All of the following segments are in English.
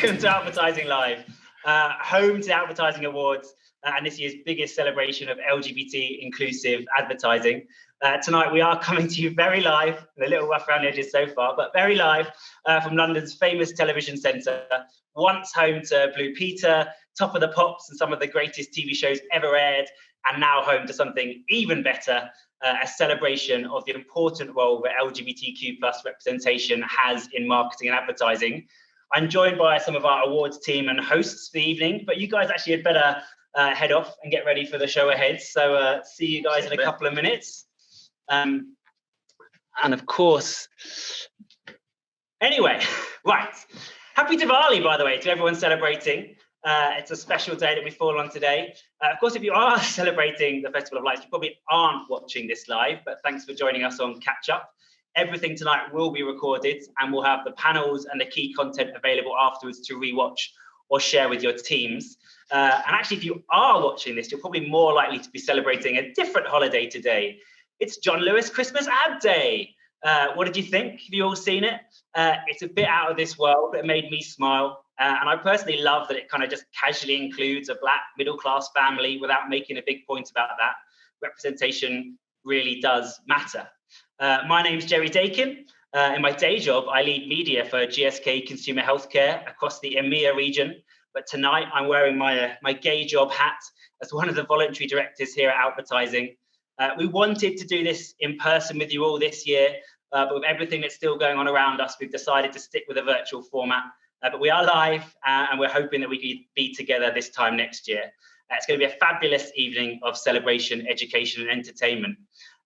welcome to Advertising Live, home to the Advertising Awards and this year's biggest celebration of LGBT inclusive advertising. Tonight we are coming to you very live, a little rough around the edges so far, but very live from London's famous television centre, once home to Blue Peter, Top of the Pops and some of the greatest TV shows ever aired, and now home to something even better, a celebration of the important role that LGBTQ+ representation has in marketing and advertising. I'm joined by some of our awards team and hosts for the evening, but you guys actually had better head off and get ready for the show ahead. So see you guys in a couple of minutes. And of course, anyway, right. Happy Diwali, by the way, to everyone celebrating. It's a special day that we fall on today. Of course, if you are celebrating the Festival of Lights, you probably aren't watching this live, but thanks for joining us on Catch Up. Everything tonight will be recorded and we'll have the panels and the key content available afterwards to rewatch or share with your teams. And actually, if you are watching this, you're probably more likely to be celebrating a different holiday today. It's John Lewis Christmas Ad Day. What did you think? Have you all seen it? It's a bit out of this world, but it made me smile. And I personally love that it kind of just casually includes a Black middle-class family without making a big point about that. Representation really does matter. My name's Jerry Dakin. In my day job, I lead media for GSK Consumer Healthcare across the EMEA region. But tonight I'm wearing my gay job hat as one of the voluntary directors here at Outvertising. We wanted to do this in person with you all this year, but with everything that's still going on around us, we've decided to stick with a virtual format. But we are live and we're hoping that we can be together this time next year. It's going to be a fabulous evening of celebration, education and entertainment.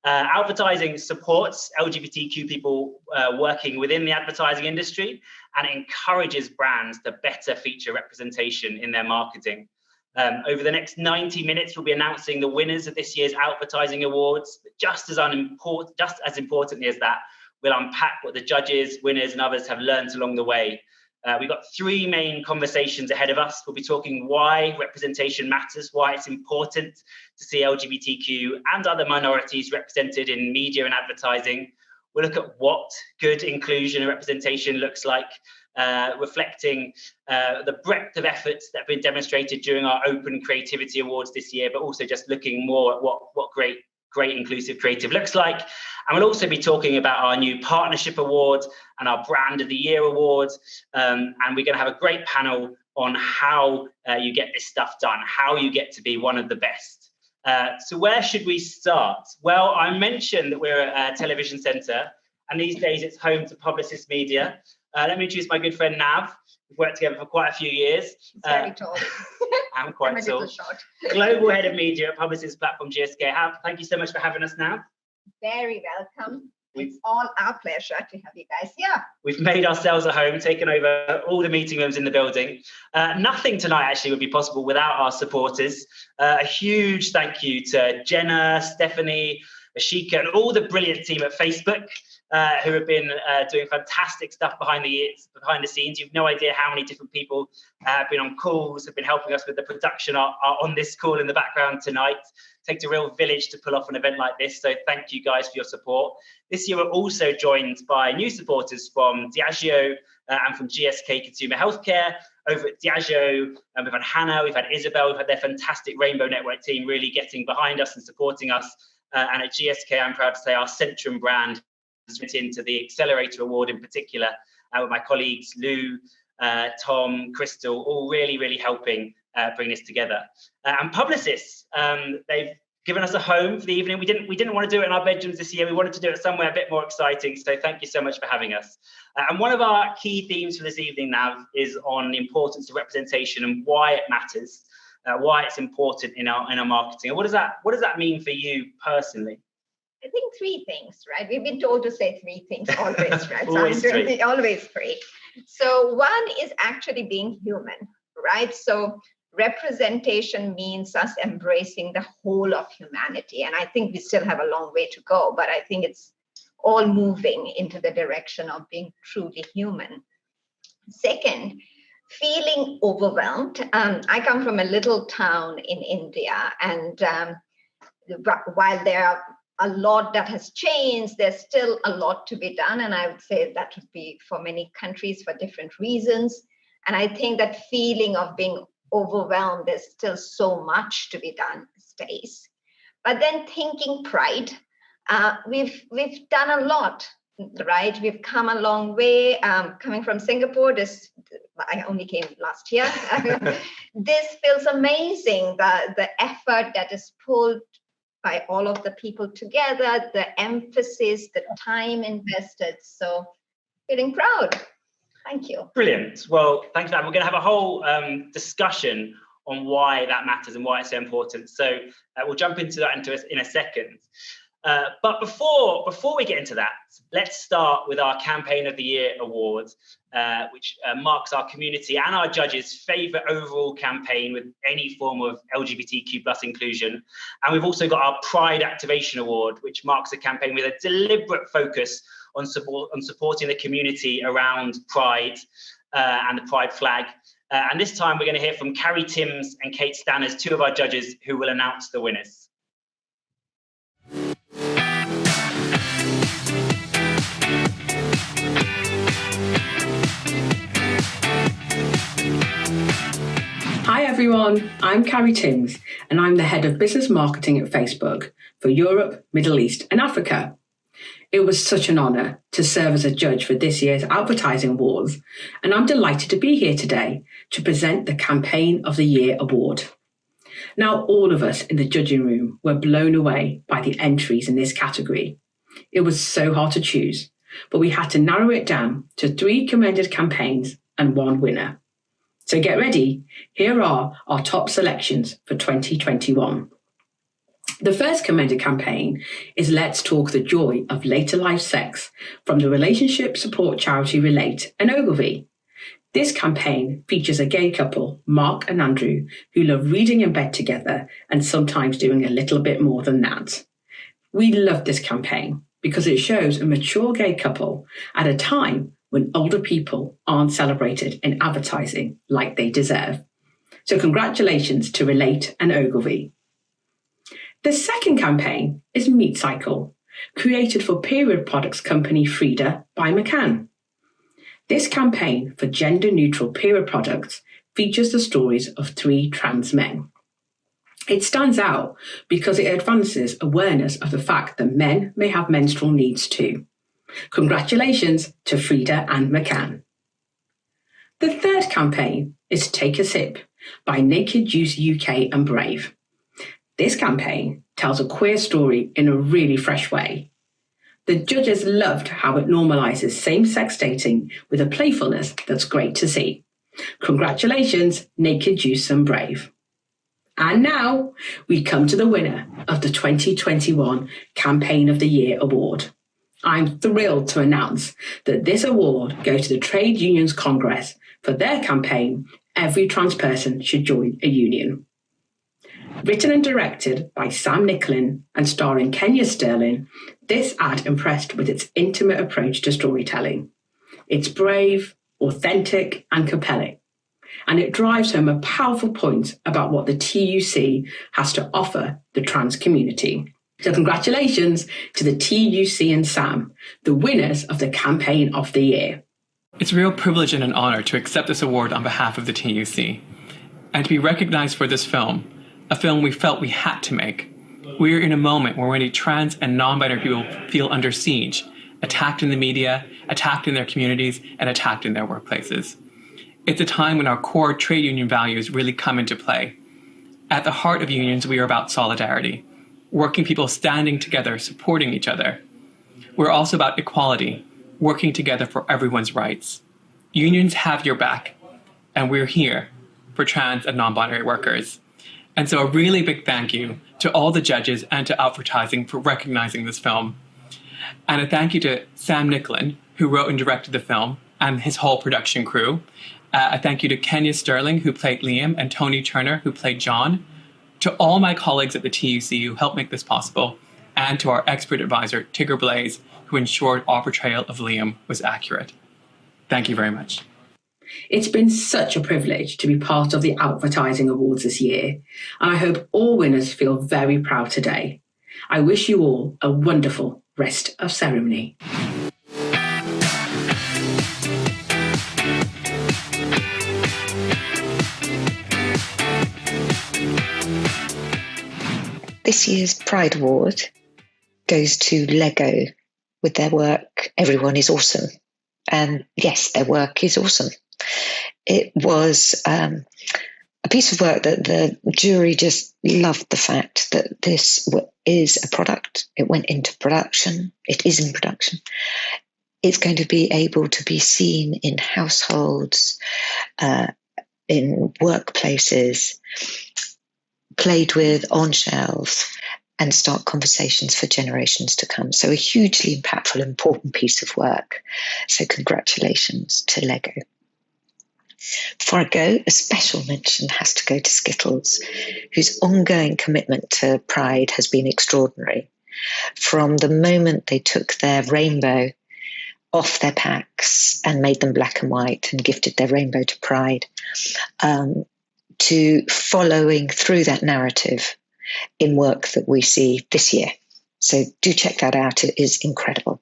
Advertising supports LGBTQ people working within the advertising industry and encourages brands to better feature representation in their marketing. Over the next 90 minutes, we'll be announcing the winners of this year's Advertising Awards. But just as importantly as that, we'll unpack what the judges, winners and others have learned along the way. We've got three main conversations ahead of us. We'll be talking why representation matters, why it's important to see LGBTQ and other minorities represented in media and advertising. We'll look at what good inclusion and representation looks like, reflecting the breadth of efforts that have been demonstrated during our Open Creativity Awards this year, but also just looking more at what great inclusive creative looks like. And we'll also be talking about our new Partnership Award and our Brand of the Year Award. And we're going to have a great panel on how you get this stuff done, how you get to be one of the best. So where should we start? Well, I mentioned that we're a television centre, and these days it's home to Publicis Media. Let me introduce my good friend Nav. We've worked together for quite a few years. She's very tall. I'm quite tall. Global Head of Media at Publicis Platform GSK. Thank you so much for having us, Nav. Very welcome. It's all our pleasure to have you guys here. We've made ourselves at home, taken over all the meeting rooms in the building. Nothing tonight actually would be possible without our supporters. A huge thank you to Jenna, Stephanie, Ashika, and all the brilliant team at Facebook. Who have been doing fantastic stuff behind the scenes. You've no idea how many different people have been on calls, have been helping us with the production are on this call in the background tonight. It takes a real village to pull off an event like this, so thank you guys for your support. This year we're also joined by new supporters from Diageo and from GSK Consumer Healthcare. Over at Diageo, we've had Hannah, we've had Isabel, we've had their fantastic Rainbow Network team really getting behind us and supporting us. And at GSK, I'm proud to say our Centrum brand into the Accelerator Award in particular, with my colleagues Lou, Tom, Crystal, all really helping bring this together. And Publicis, they've given us a home for the evening. We didn't want to do it in our bedrooms this year. We wanted to do it somewhere a bit more exciting. So thank you so much for having us. And one of our key themes for this evening, Nav, is on the importance of representation and why it matters, why it's important in our marketing. And what does that mean for you personally? I think three things, right? We've been told to say three things always, right? Always three. Always three. So one is actually being human, right? So representation means us embracing the whole of humanity. And I think we still have a long way to go, but I think it's all moving into the direction of being truly human. Second, feeling overwhelmed. I come from a little town in India, and while there are a lot that has changed, there's still a lot to be done. And I would say that would be for many countries for different reasons. And I think that feeling of being overwhelmed, there's still so much to be done, stays. But then thinking pride, we've done a lot, right? We've come a long way. Coming from Singapore, I only came last year. This feels amazing, the effort that is pulled by all of the people together, the emphasis, the time invested. So feeling proud. Thank you. Brilliant. Well, thanks for that. We're going to have a whole discussion on why that matters and why it's so important. So we'll jump into that in a second. But before we get into that, let's start with our Campaign of the Year award, which marks our community and our judges' favourite overall campaign with any form of LGBTQ plus inclusion. And we've also got our Pride Activation Award, which marks a campaign with a deliberate focus on supporting the community around Pride and the Pride flag. And this time we're going to hear from Carrie Timms and Kate Stanners, two of our judges who will announce the winners. Hi everyone, I'm Carrie Timms and I'm the Head of Business Marketing at Facebook for Europe, Middle East and Africa. It was such an honour to serve as a judge for this year's Outvertising Awards, and I'm delighted to be here today to present the Campaign of the Year award. Now, all of us in the judging room were blown away by the entries in this category. It was so hard to choose, but we had to narrow it down to 3 commended campaigns and 1 winner. So get ready, here are our top selections for 2021. The first commended campaign is Let's Talk the Joy of Later Life Sex from the relationship support charity Relate and Ogilvy. This campaign features a gay couple, Mark and Andrew, who love reading in bed together and sometimes doing a little bit more than that. We love this campaign because it shows a mature gay couple at a time when older people aren't celebrated in advertising like they deserve. So congratulations to Relate and Ogilvy. The second campaign is Meat Cycle, created for period products company Frida by McCann. This campaign for gender-neutral period products features the stories of 3 trans men. It stands out because it advances awareness of the fact that men may have menstrual needs too. Congratulations to Frida and McCann. The third campaign is Take a Sip by Naked Juice UK and Brave. This campaign tells a queer story in a really fresh way. The judges loved how it normalises same-sex dating with a playfulness that's great to see. Congratulations, Naked Juice and Brave. And now we come to the winner of the 2021 Campaign of the Year award. I'm thrilled to announce that this award goes to the Trade Unions Congress for their campaign, Every Trans Person Should Join a Union. Written and directed by Sam Nicklin and starring Kenya Sterling, this ad impressed with its intimate approach to storytelling. It's brave, authentic, and compelling, and it drives home a powerful point about what the TUC has to offer the trans community. So congratulations to the TUC and Sam, the winners of the Campaign of the Year. It's a real privilege and an honor to accept this award on behalf of the TUC, and to be recognized for this film, a film we felt we had to make. We're in a moment where many trans and non-binary people feel under siege, attacked in the media, attacked in their communities, and attacked in their workplaces. It's a time when our core trade union values really come into play. At the heart of unions, we are about solidarity, working people standing together, supporting each other. We're also about equality, working together for everyone's rights. Unions have your back, and we're here for trans and non-binary workers. And so a really big thank you to all the judges and to Outvertising for recognizing this film. And a thank you to Sam Nicklin, who wrote and directed the film, and his whole production crew. A thank you to Kenya Sterling, who played Liam, and Tony Turner, who played John. To all my colleagues at the TUC who helped make this possible, and to our expert advisor, Tigger Blaze, who ensured our portrayal of Liam was accurate. Thank you very much. It's been such a privilege to be part of the Outvertising Awards this year, and I hope all winners feel very proud today. I wish you all a wonderful rest of ceremony. This year's Pride Award goes to Lego with their work, Everyone is Awesome. And yes, their work is awesome. It was a piece of work that the jury just loved the fact that this is a product. It went into production. It is in production. It's going to be able to be seen in households, in workplaces, played with on shelves, and start conversations for generations to come. So a hugely impactful, important piece of work. So congratulations to Lego. Before I go, a special mention has to go to Skittles, whose ongoing commitment to Pride has been extraordinary. From the moment they took their rainbow off their packs and made them black and white and gifted their rainbow to Pride, to following through that narrative in work that we see this year. So do check that out. It is incredible.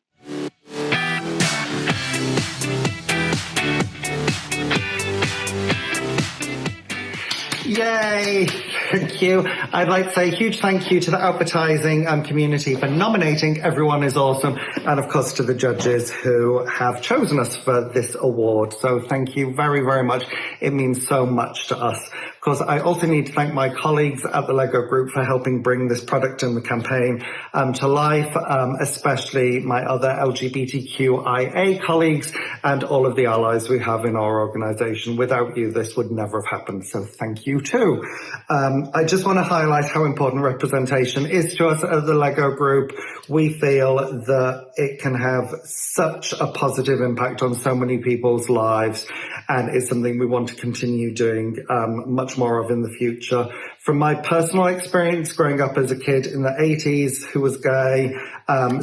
Yay! Thank you. I'd like to say a huge thank you to the advertising community for nominating Everyone is Awesome, and of course to the judges who have chosen us for this award. So thank you very, very much. It means so much to us. Of course, I also need to thank my colleagues at the Lego Group for helping bring this product and the campaign to life, especially my other LGBTQIA colleagues and all of the allies we have in our organisation. Without you, this would never have happened. So thank you too. I just want to highlight how important representation is to us at the Lego Group. We feel that it can have such a positive impact on so many people's lives, and it's something we want to continue doing much more of in the future. From my personal experience growing up as a kid in the 80s who was gay,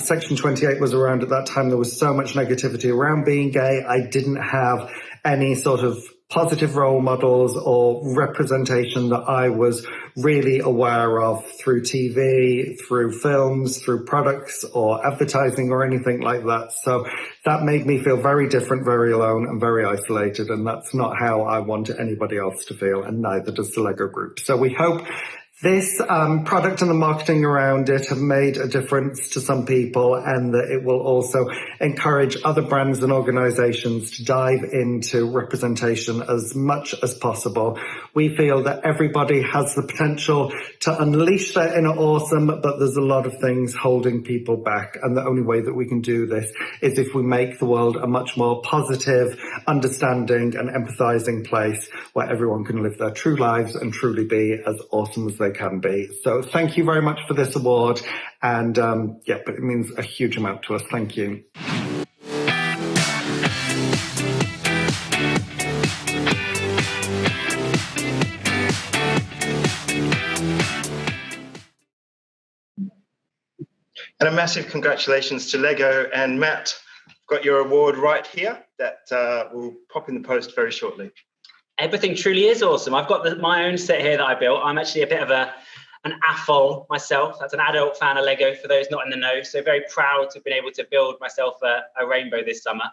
Section 28 was around at that time. There was so much negativity around being gay. I didn't have any sort of positive role models or representation that I was really aware of through TV, through films, through products or advertising or anything like that. So that made me feel very different, very alone and very isolated. And that's not how I want anybody else to feel, and neither does the Lego Group. So we hope this product and the marketing around it have made a difference to some people, and that it will also encourage other brands and organisations to dive into representation as much as possible. We feel that everybody has the potential to unleash their inner awesome, but there's a lot of things holding people back. And the only way that we can do this is if we make the world a much more positive, understanding and empathising place where everyone can live their true lives and truly be as awesome as they can be. So thank you very much for this award, and but it means a huge amount to us. Thank you. And a massive congratulations to Lego and Matt. Got your award right here that will pop in the post very shortly. Everything truly is awesome. I've got my own set here that I built. I'm actually a bit of an AFOL myself. That's an adult fan of Lego, for those not in the know. So very proud to have been able to build myself a rainbow this summer.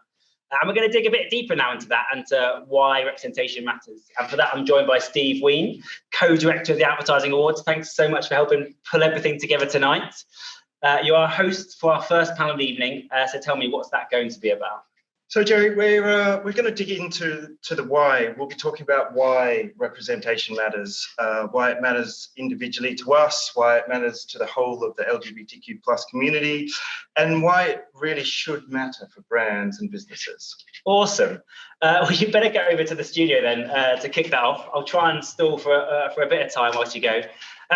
And we're going to dig a bit deeper now into that and to why representation matters. And for that, I'm joined by Steve Ween, co-director of the Outvertising Awards. Thanks so much for helping pull everything together tonight. You are host for our first panel of the evening. So tell me, what's that going to be about? So, Jerry, we're going to dig into the why. We'll be talking about why representation matters, why it matters individually to us, why it matters to the whole of the LGBTQ plus community, and why it really should matter for brands and businesses. Awesome. Well, you better get over to the studio then to kick that off. I'll try and stall for a bit of time whilst you go.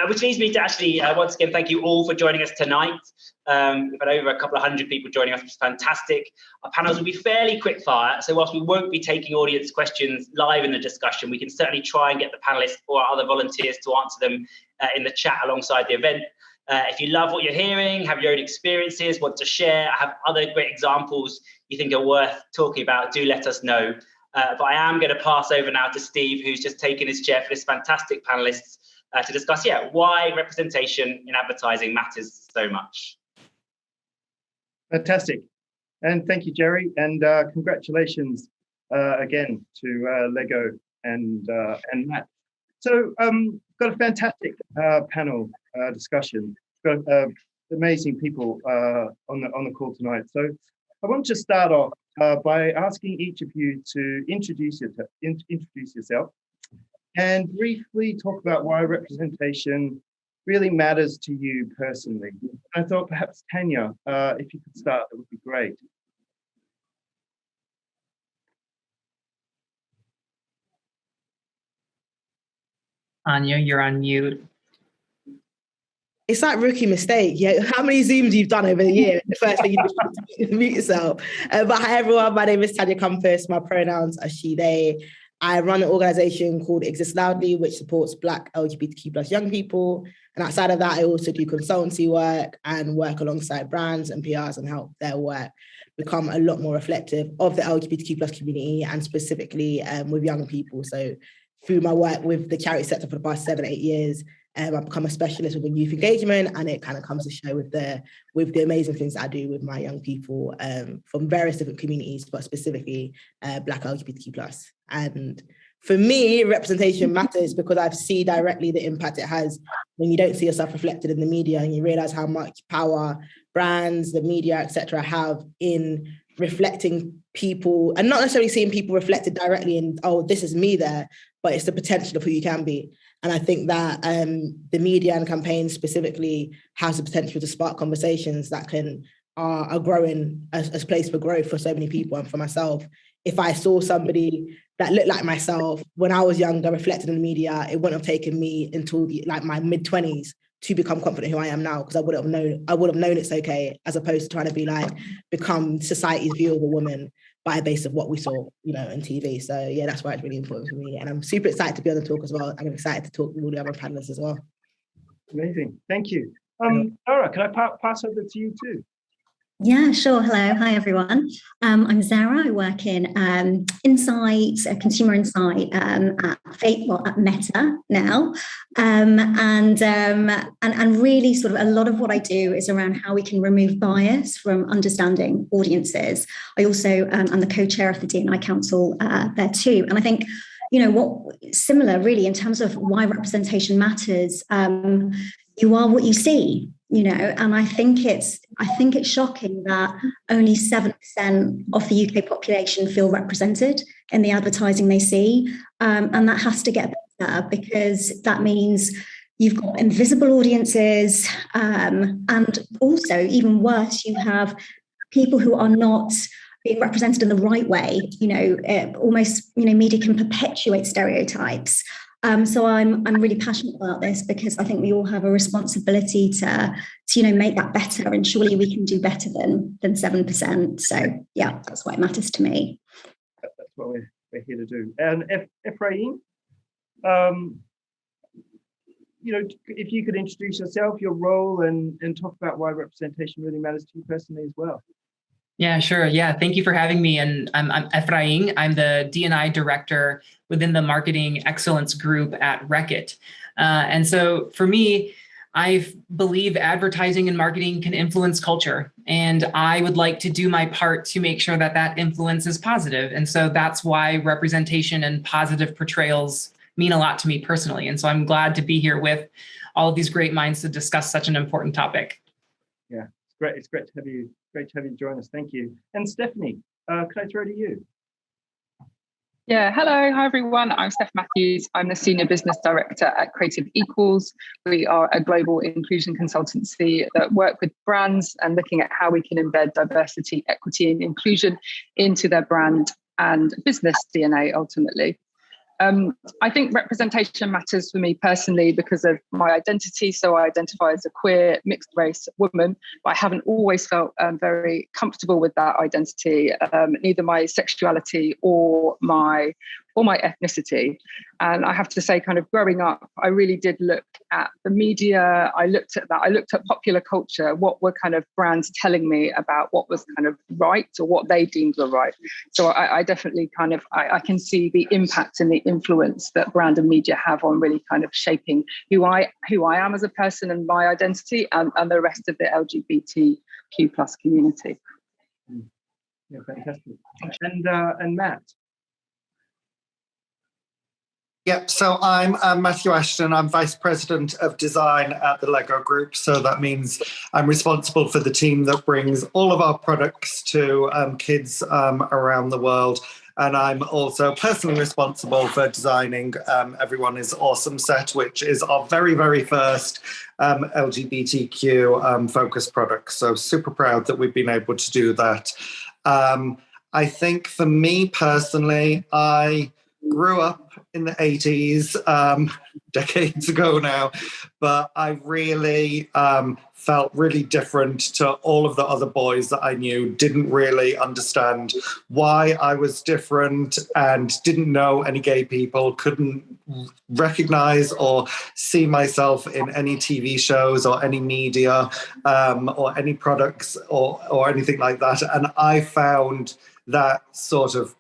Which leads me to actually, once again, thank you all for joining us tonight. We've had over a couple of hundred people joining us, which is fantastic. Our panels will be fairly quick fire, so whilst we won't be taking audience questions live in the discussion, we can certainly try and get the panelists or our other volunteers to answer them in the chat alongside the event. If you love what you're hearing, have your own experiences, want to share, have other great examples you think are worth talking about, do let us know. But I am going to pass over now to Steve, who's just taken his chair for this fantastic panelists to discuss, why representation in advertising matters so much. Fantastic. And thank you, Jerry. And congratulations again to Lego and Matt So got a fantastic panel discussion. Got amazing people on the call tonight. So I want to start off by asking each of you to introduce yourself and briefly talk about why representation really matters to you personally. I thought perhaps Tanya, if you could start, that would be great. Anya, you're on mute. It's like rookie mistake. Yeah, how many Zooms you've done over the year? The first thing you do is mute yourself. But hi everyone, my name is Tanya Compass. My pronouns are she, they. I run an organization called Exist Loudly, which supports Black LGBTQ plus young people. And outside of that, I also do consultancy work and work alongside brands and PRs and help their work become a lot more reflective of the LGBTQ plus community and specifically with young people. So through my work with the charity sector for the past 7-8 years, I've become a specialist within youth engagement, and it kind of comes to show with the amazing things that I do with my young people from various different communities, but specifically Black LGBTQ plus. And for me, representation matters because I see directly the impact it has when you don't see yourself reflected in the media and you realize how much power brands, the media, etc., have in reflecting people and not necessarily seeing people reflected directly in, oh, this is me there, but it's the potential of who you can be. And I think that the media and campaigns specifically has the potential to spark conversations that are growing as a place for growth for so many people. And for myself, if I saw somebody that looked like myself when I was younger, reflected in the media, it wouldn't have taken me until my mid-20s to become confident who I am now, because I would have known it's okay, as opposed to trying to become society's view of a woman by a base of what we saw, on TV. So yeah, that's why it's really important for me. And I'm super excited to be on the talk as well. I'm excited to talk with all the other panelists as well. Amazing, thank you. Zara, can I pass over to you too? Yeah, sure. Hello. Hi, everyone. I'm Zara. I work in insight, consumer insight at Meta now. And really sort of a lot of what I do is around how we can remove bias from understanding audiences. I also am the co-chair of the D&I Council there too. And I think, what similar really in terms of why representation matters, you are what you see. And I think it's shocking that only 7% of the UK population feel represented in the advertising they see. And that has to get better, because that means you've got invisible audiences. And also, even worse, you have people who are not being represented in the right way. Media can perpetuate stereotypes. So I'm really passionate about this, because I think we all have a responsibility to make that better, and surely we can do better than 7%. So yeah, that's why it matters to me. That's what we're here to do. And Ephraim, if you could introduce yourself, your role, and talk about why representation really matters to you personally as well. Yeah, sure. Yeah, thank you for having me. And I'm Ephraim. I'm the D&I director within the Marketing Excellence Group at Reckitt. And so for me, I believe advertising and marketing can influence culture. And I would like to do my part to make sure that influence is positive. And so that's why representation and positive portrayals mean a lot to me personally. And so I'm glad to be here with all of these great minds to discuss such an important topic. Yeah, it's great. It's great to have you. Great to have you join us. Thank you. And Stephanie, could I throw to you? Yeah, hello. Hi, everyone. I'm Steph Matthews. I'm the Senior Business Director at Creative Equals. We are a global inclusion consultancy that work with brands and looking at how we can embed diversity, equity, and inclusion into their brand and business DNA ultimately. I think representation matters for me personally because of my identity. So I identify as a queer, mixed race woman, but I haven't always felt very comfortable with that identity, neither my sexuality or my ethnicity. And I have to say, kind of growing up, I really did look at the media. I looked at that. I looked at popular culture. What were kind of brands telling me about what was kind of right or what they deemed were right? So I definitely kind of, I can see the impact and the influence that brand and media have on really kind of shaping who I am as a person and my identity and the rest of the LGBTQ plus community. Yeah, fantastic. And Matt. Yep, so I'm Matthew Ashton. I'm Vice President of Design at the Lego Group. So that means I'm responsible for the team that brings all of our products to kids around the world. And I'm also personally responsible for designing Everyone is Awesome set, which is our very, very first LGBTQ focused product. So super proud that we've been able to do that. I think for me personally, I grew up in the 80s, decades ago now, but I really felt really different to all of the other boys that I knew, didn't really understand why I was different and didn't know any gay people, couldn't recognize or see myself in any TV shows or any media or any products or anything like that. And I found that sort of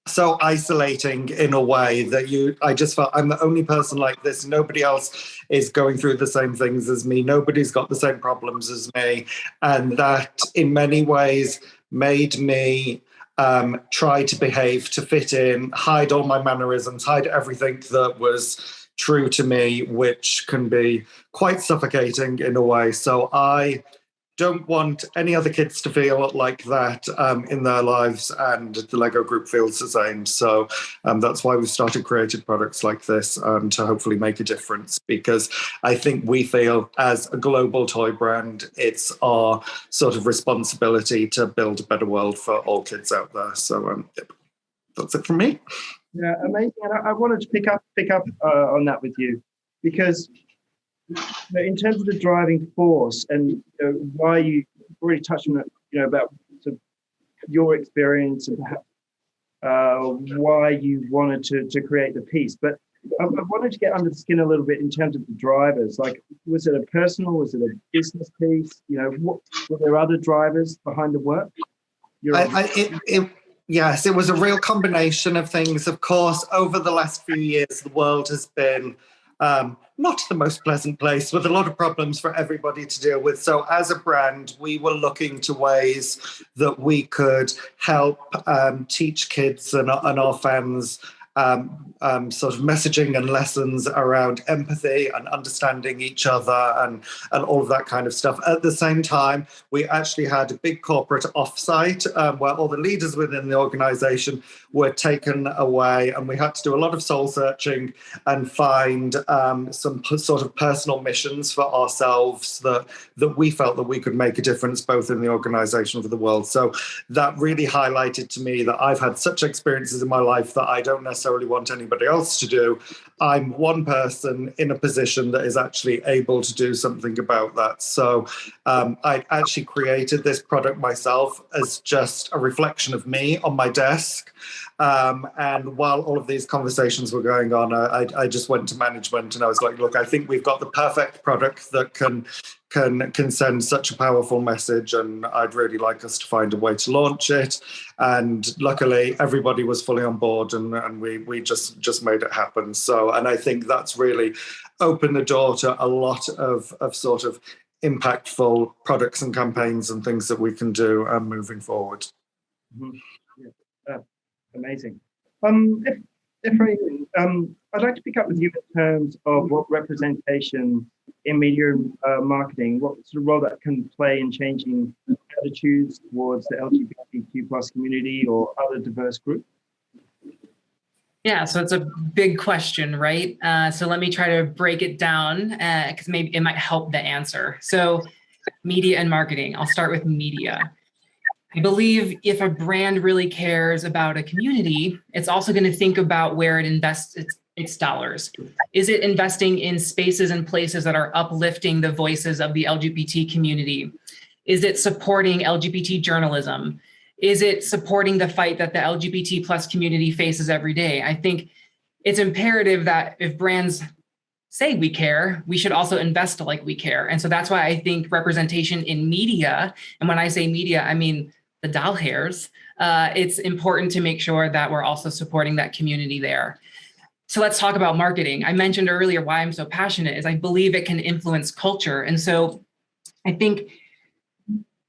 so isolating in a way that I just felt I'm the only person like this. Nobody else is going through the same things as me. Nobody's got the same problems as me. And that in many ways made me try to behave, to fit in, hide all my mannerisms, hide everything that was true to me, which can be quite suffocating in a way. So I don't want any other kids to feel like that in their lives, and the Lego Group feels the same. So that's why we've started creating products like this to hopefully make a difference, because I think we feel as a global toy brand, it's our sort of responsibility to build a better world for all kids out there. So that's it from me. Yeah, amazing. And I wanted to pick up on that with you, because in terms of the driving force and why you already touched on it, about sort of your experience and perhaps why you wanted to create the piece. But I wanted to get under the skin a little bit in terms of the drivers. Like, was it a personal, was it a business piece? Were there other drivers behind the work? Yes, it was a real combination of things. Of course, over the last few years, the world has been not the most pleasant place, with a lot of problems for everybody to deal with. So as a brand, we were looking to ways that we could help teach kids and our fans sort of messaging and lessons around empathy and understanding each other and all of that kind of stuff. At the same time, we actually had a big corporate offsite where all the leaders within the organization were taken away, and we had to do a lot of soul searching and find some sort of personal missions for ourselves that we felt that we could make a difference both in the organization and for the world. So that really highlighted to me that I've had such experiences in my life that I don't necessarily want anybody else to do. I'm one person in a position that is actually able to do something about that. So I actually created this product myself as just a reflection of me on my desk. And while all of these conversations were going on, I just went to management and I was like, look, I think we've got the perfect product that can send such a powerful message, and I'd really like us to find a way to launch it. And luckily everybody was fully on board, and we just made it happen. So, and I think that's really opened the door to a lot of sort of impactful products and campaigns and things that we can do moving forward. Mm-hmm. Yeah. Amazing. If I'd like to pick up with you in terms of what representation in media marketing, what sort of role that can play in changing attitudes towards the LGBTQ plus community or other diverse groups. Yeah, so it's a big question, right? So let me try to break it down because maybe it might help the answer. So media and marketing, I'll start with media. I believe if a brand really cares about a community, it's also going to think about where it invests its dollars. Is it investing in spaces and places that are uplifting the voices of the LGBT community? Is it supporting LGBT journalism? Is it supporting the fight that the LGBT plus community faces every day? I think it's imperative that if brands say we care, we should also invest like we care. And so that's why I think representation in media, and when I say media, I mean the doll hairs, it's important to make sure that we're also supporting that community there. So let's talk about marketing. I mentioned earlier why I'm so passionate is I believe it can influence culture. And so I think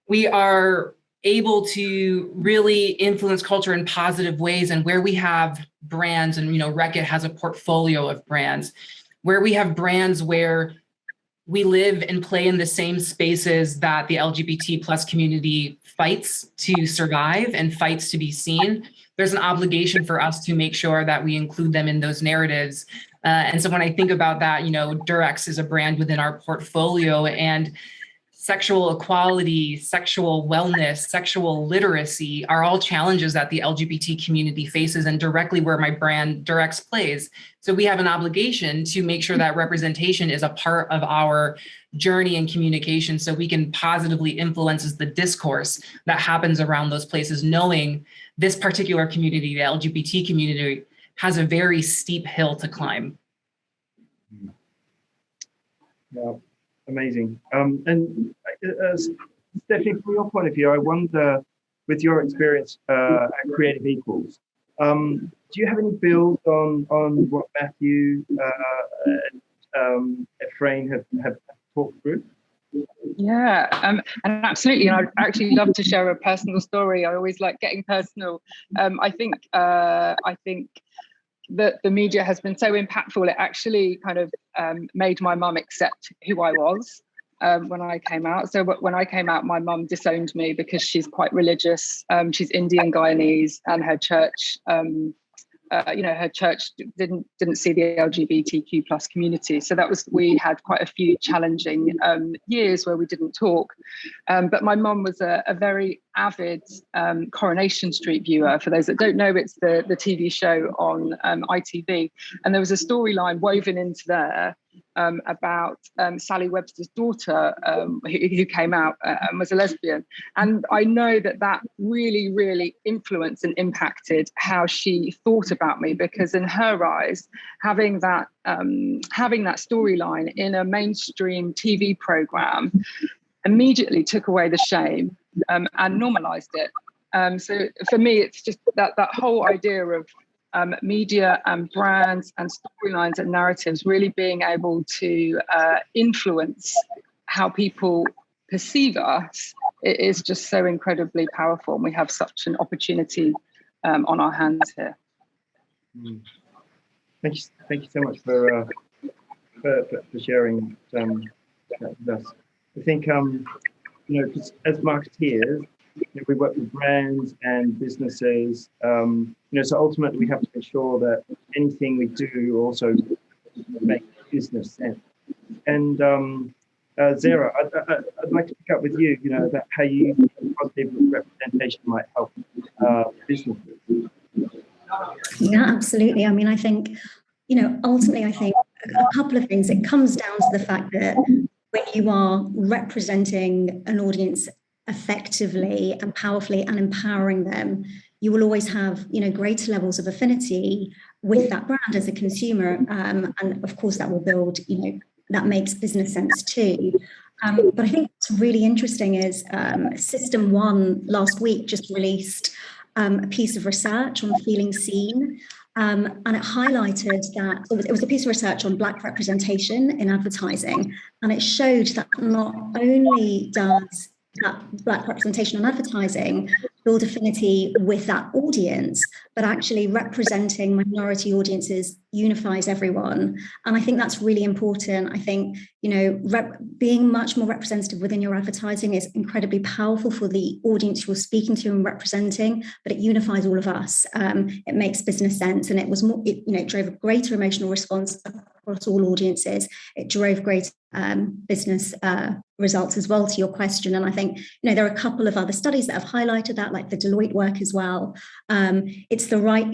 we are able to really influence culture in positive ways, and where we have brands, and Reckitt has a portfolio of brands, where we have brands where we live and play in the same spaces that the LGBT plus community fights to survive and fights to be seen. There's an obligation for us to make sure that we include them in those narratives. And so when I think about that, Durex is a brand within our portfolio, and sexual equality, sexual wellness, sexual literacy are all challenges that the LGBT community faces, and directly where my brand Durex plays. So we have an obligation to make sure that representation is a part of our journey and communication, so we can positively influence the discourse that happens around those places, knowing this particular community, the LGBT community, has a very steep hill to climb. Yeah. Amazing. And Stephanie, from your point of view, I wonder, with your experience at Creative Equals, do you have any build on what Matthew and Ephraim have talked through? Yeah, and absolutely. And I'd actually love to share a personal story. I always like getting personal. I think that the media has been so impactful. It actually kind of made my mum accept who I was when I came out. So when I came out, my mum disowned me because she's quite religious. She's Indian Guyanese, and her church, her church didn't see the LGBTQ plus community. So we had quite a few challenging years where we didn't talk. But my mum was a very avid Coronation Street viewer. For those that don't know, it's the TV show on ITV. And there was a storyline woven into there about Sally Webster's daughter, who came out and was a lesbian. And I know that really, really influenced and impacted how she thought about me, because in her eyes, having that storyline in a mainstream TV program immediately took away the shame and normalized it. So for me, it's just that whole idea of media and brands and storylines and narratives really being able to influence how people perceive us. It is just so incredibly powerful, and we have such an opportunity on our hands here. Thank you so much for sharing that with us. I think as marketeers, we work with brands and businesses, so ultimately we have to ensure that anything we do also makes business sense. And Zara, I'd like to pick up with you, about how you positive representation might help businesses. Yeah, absolutely. I mean, I think, ultimately, I think a couple of things. It comes down to the fact that when you are representing an audience effectively and powerfully and empowering them, you will always have, greater levels of affinity with that brand as a consumer. And of course, that will build, that makes business sense too. But I think what's really interesting is System 1 last week just released a piece of research on feeling seen. And it highlighted that it was a piece of research on Black representation in advertising. And it showed that not only does that Black representation on advertising build affinity with that audience, but actually representing minority audiences unifies everyone. And I think that's really important. I think, being much more representative within your advertising is incredibly powerful for the audience you're speaking to and representing, but it unifies all of us. It makes business sense, and it drove a greater emotional response across all audiences. It drove great business results as well, to your question. And I think, there are a couple of other studies that have highlighted that, like the Deloitte work as well. It's the right,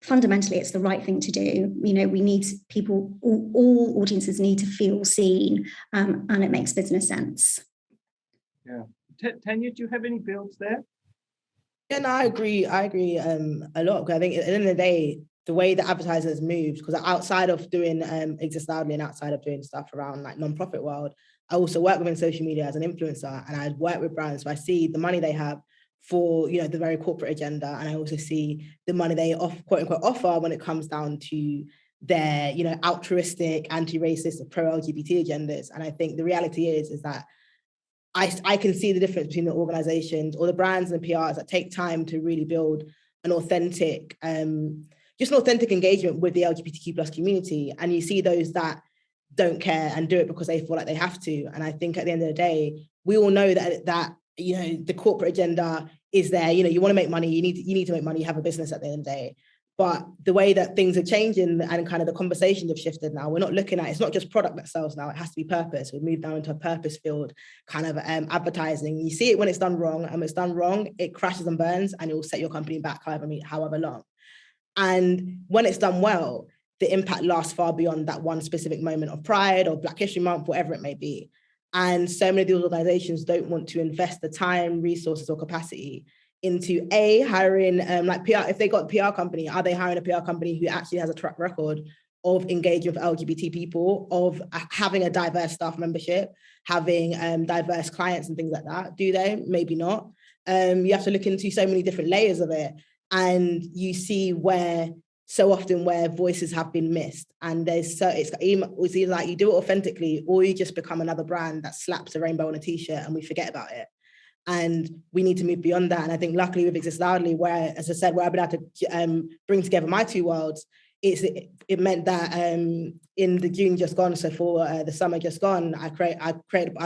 fundamentally, it's the right thing to do. We need people, all audiences need to feel seen, and it makes business sense. Yeah. Tanya, do you have any builds there? Yeah, no, I agree a lot, because I think at the end of the day, the way the advertisers moved, because outside of doing Exist Loudly and outside of doing stuff around like non-profit world, I also work within social media as an influencer, and I work with brands. So I see the money they have for, the very corporate agenda. And I also see the money they quote unquote offer when it comes down to their, altruistic, anti-racist, pro-LGBT agendas. And I think the reality is that I can see the difference between the organizations or the brands and the PRs that take time to really build an authentic, just an authentic engagement with the LGBTQ plus community. And you see those that don't care and do it because they feel like they have to. And I think at the end of the day, we all know that you know, the corporate agenda is there. You know, you want to make money, you need to make money, you have a business at the end of the day. But the way that things are changing and kind of the conversations have shifted now, we're not looking at, it's not just product that sells now, it has to be purpose. We've moved now into a purpose-filled kind of advertising. You see it when it's done wrong, and when it's done wrong, it crashes and burns, and it will set your company back however long. And when it's done well, the impact lasts far beyond that one specific moment of Pride or Black History Month, whatever it may be. And so many of these organizations don't want to invest the time, resources, or capacity into hiring like PR. If they got a PR company, are they hiring a PR company who actually has a track record of engaging with LGBT people, of having a diverse staff membership, having diverse clients and things like that? Do they? Maybe not. You have to look into so many different layers of it, and you see so often where voices have been missed. And it's either like you do it authentically, or you just become another brand that slaps a rainbow on a t-shirt and we forget about it. And we need to move beyond that. And I think luckily with Exist Loudly, where, as I said, where I've been able to bring together my two worlds, it meant that in the June just gone, so for the summer just gone, I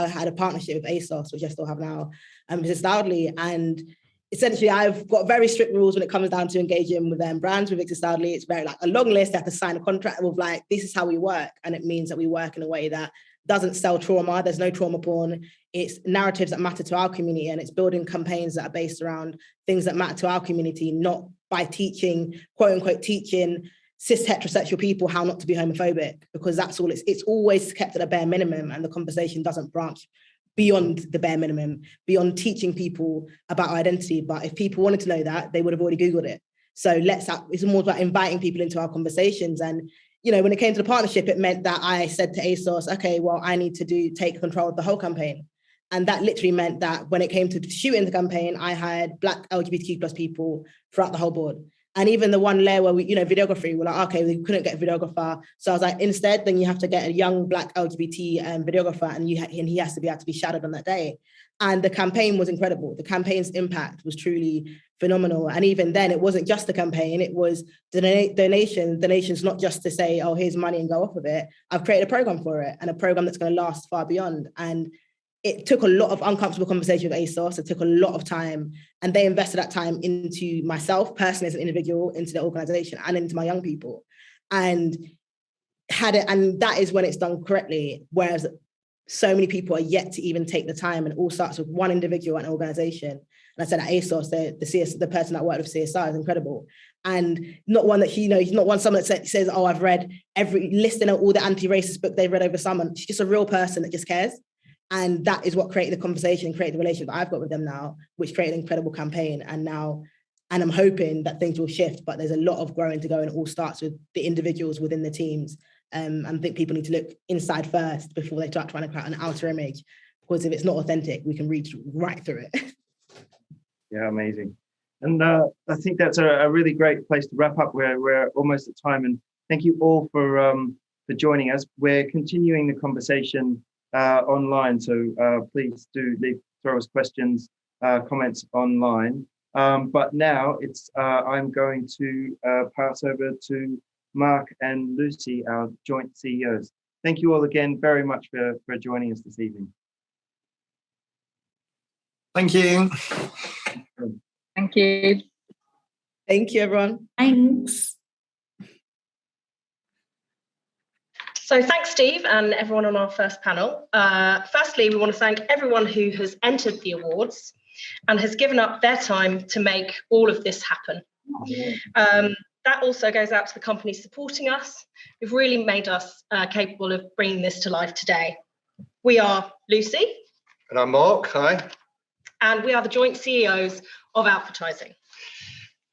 had a partnership with ASOS, which I still have now, Exist Loudly. And essentially, I've got very strict rules when it comes down to engaging with brands with Exist Loudly. It's very like a long list. I have to sign a contract with like, this is how we work. And it means that we work in a way that doesn't sell trauma. There's no trauma porn. It's narratives that matter to our community, and it's building campaigns that are based around things that matter to our community, not by teaching, quote unquote, teaching cis heterosexual people how not to be homophobic, because that's all it's always kept at a bare minimum, and the conversation doesn't branch beyond the bare minimum, beyond teaching people about identity. But if people wanted to know that, they would have already Googled it. So it's more about inviting people into our conversations. And you know, when it came to the partnership, it meant that I said to ASOS, okay, well, I need to take control of the whole campaign. And that literally meant that when it came to shooting the campaign, I hired Black LGBTQ plus people throughout the whole board. And even the one layer where we, you know, videography, we're like, okay, we couldn't get a videographer. So I was like, instead, then you have to get a young Black LGBT videographer, and he has to be able to be shadowed on that day. And the campaign was incredible. The campaign's impact was truly phenomenal. And even then, it wasn't just the campaign, it was donations, not just to say, oh, here's money and go off of it. I've created a program for it, and a program that's going to last far beyond. And it took a lot of uncomfortable conversation with ASOS. It took a lot of time, and they invested that time into myself personally as an individual, into the organization, and into my young people. And that is when it's done correctly. Whereas so many people are yet to even take the time, and it all starts with one individual and organization. And I said at ASOS, the person that worked with CSR is incredible. And not one that he's not one someone that says, oh, I've read every listing of all the anti-racist book they've read over summer. She's just a real person that just cares. And that is what created the conversation, created the relationship that I've got with them now, which created an incredible campaign. And I'm hoping that things will shift, but there's a lot of growing to go, and it all starts with the individuals within the teams. And I think people need to look inside first before they start trying to create an outer image, because if it's not authentic, we can read right through it. Yeah, amazing. And I think that's a really great place to wrap up. We're almost at time, and thank you all for joining us. We're continuing the conversation online, so please do throw us questions, comments online. But now I'm going to pass over to Mark and Lucy, our joint CEOs. Thank you all again very much for joining us this evening. Thank you. Thank you. Thank you, everyone. Thanks. So thanks, Steve, and everyone on our first panel. Firstly, we want to thank everyone who has entered the awards and has given up their time to make all of this happen. That also goes out to the companies supporting us, who've really made us capable of bringing this to life today. We are Lucy. And I'm Mark, hi. And we are the joint CEOs of Outvertising.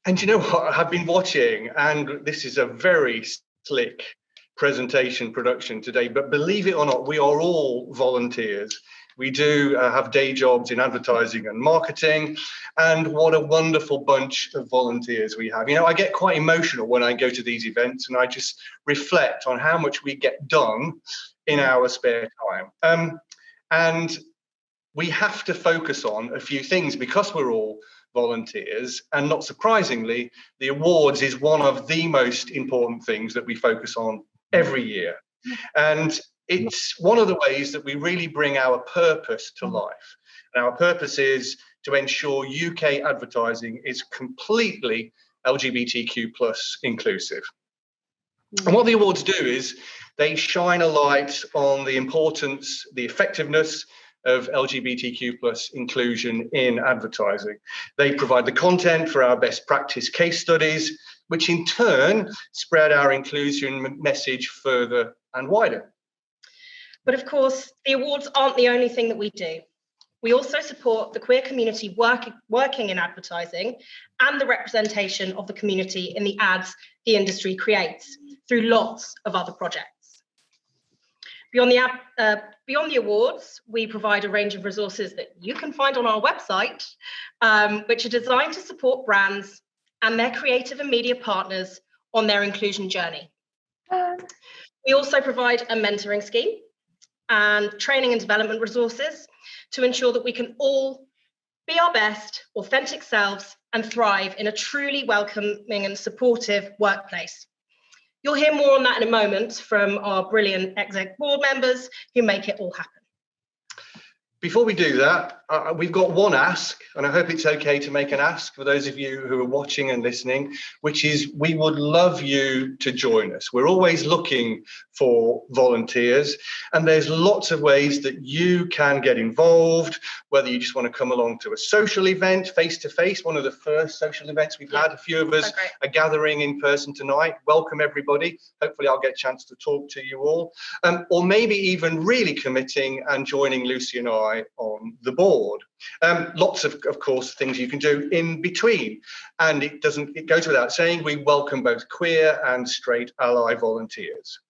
And you know what, I've been watching, and this is a very slick presentation production today, but believe it or not, we are all volunteers. We do have day jobs in advertising and marketing, and what a wonderful bunch of volunteers we have. You know, I get quite emotional when I go to these events, and I just reflect on how much we get done in our spare time. And we have to focus on a few things because we're all volunteers, and not surprisingly, the awards is one of the most important things that we focus on every year. And it's one of the ways that we really bring our purpose to life. And our purpose is to ensure UK advertising is completely LGBTQ plus inclusive. And what the awards do is they shine a light on the importance, the effectiveness of LGBTQ plus inclusion in advertising. They provide the content for our best practice case studies, which in turn spread our inclusion message further and wider. But of course, the awards aren't the only thing that we do. We also support the queer community working in advertising and the representation of the community in the ads the industry creates through lots of other projects. Beyond the awards, we provide a range of resources that you can find on our website, which are designed to support brands and their creative and media partners on their inclusion journey. We also provide a mentoring scheme and training and development resources to ensure that we can all be our best, authentic selves and thrive in a truly welcoming and supportive workplace. You'll hear more on that in a moment from our brilliant exec board members who make it all happen. Before we do that, we've got one ask, and I hope it's okay to make an ask for those of you who are watching and listening, which is we would love you to join us. We're always looking for volunteers, and there's lots of ways that you can get involved, whether you just want to come along to a social event face-to-face, one of the first social events we've had. A few of us are gathering in person tonight. Welcome, everybody. Hopefully I'll get a chance to talk to you all. Or maybe even really committing and joining Lucy and I on the board. Lots of course, things you can do in between. And it goes without saying, we welcome both queer and straight ally volunteers.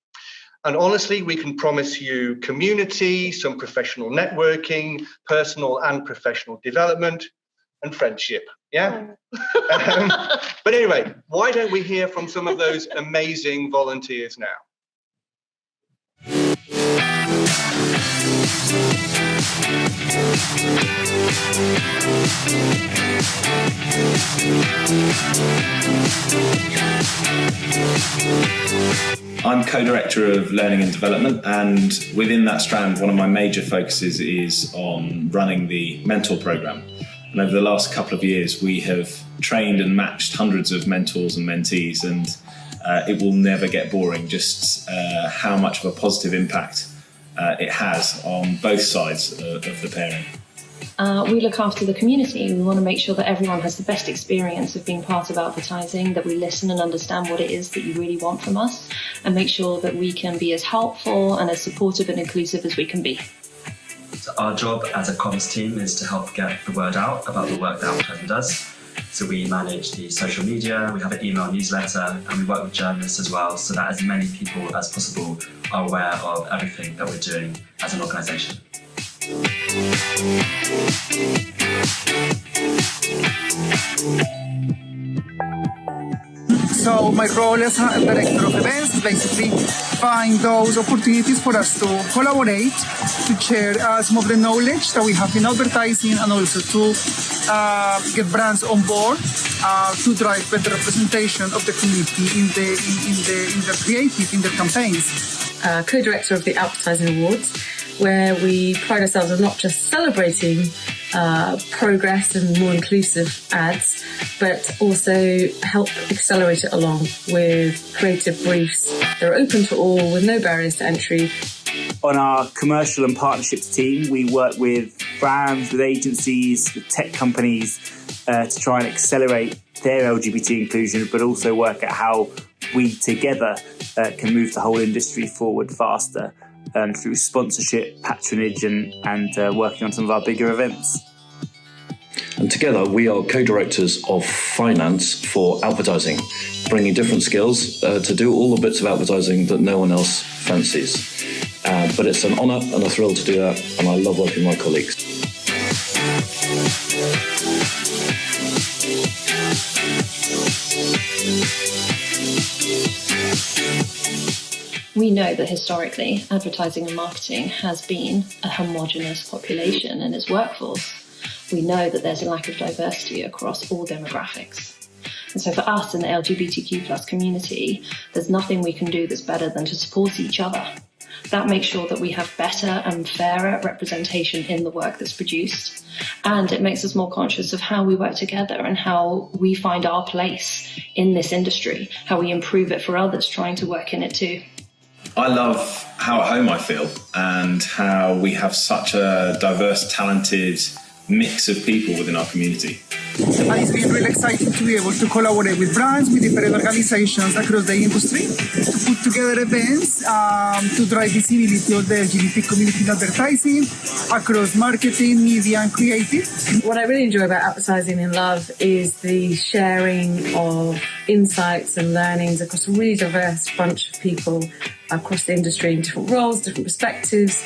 And honestly, we can promise you community, some professional networking, personal and professional development, and friendship. Yeah. But anyway, why don't we hear from some of those amazing volunteers now? I'm co-director of learning and development, and within that strand, one of my major focuses is on running the mentor program. And over the last couple of years, we have trained and matched hundreds of mentors and mentees, and it will never get boring just how much of a positive impact it has on both sides of the pairing. We look after the community. We want to make sure that everyone has the best experience of being part of advertising, that we listen and understand what it is that you really want from us, and make sure that we can be as helpful and as supportive and inclusive as we can be. So our job as a comms team is to help get the word out about the work that advertising does. So we manage the social media, we have an email newsletter, and we work with journalists as well, so that as many people as possible are aware of everything that we're doing as an organisation. So my role as director of events is basically find those opportunities for us to collaborate, to share some of the knowledge that we have in advertising, and also to get brands on board to drive better representation of the community in the creative, in their campaigns. Co-director of the Outvertising Awards, where we pride ourselves on not just celebrating progress and more inclusive ads, but also help accelerate it along with creative briefs that are open to all with no barriers to entry. On our commercial and partnerships team, we work with brands, with agencies, with tech companies to try and accelerate their LGBT inclusion, but also work at how we together can move the whole industry forward faster. Through sponsorship, patronage, and working on some of our bigger events. And together we are co-directors of finance for advertising, bringing different skills to do all the bits of advertising that no one else fancies. But it's an honour and a thrill to do that, and I love working with my colleagues. We know that historically, advertising and marketing has been a homogenous population in its workforce. We know that there's a lack of diversity across all demographics. And so for us in the LGBTQ+ community, there's nothing we can do that's better than to support each other. That makes sure that we have better and fairer representation in the work that's produced. And it makes us more conscious of how we work together and how we find our place in this industry, how we improve it for others trying to work in it too. I love how at home I feel and how we have such a diverse, talented mix of people within our community. And it's been really exciting to be able to collaborate with brands, with different organizations across the industry, to put together events to drive visibility of the LGBT community in advertising, across marketing, media and creative. What I really enjoy about Advertising in Love is the sharing of insights and learnings across a really diverse bunch of people across the industry in different roles, different perspectives,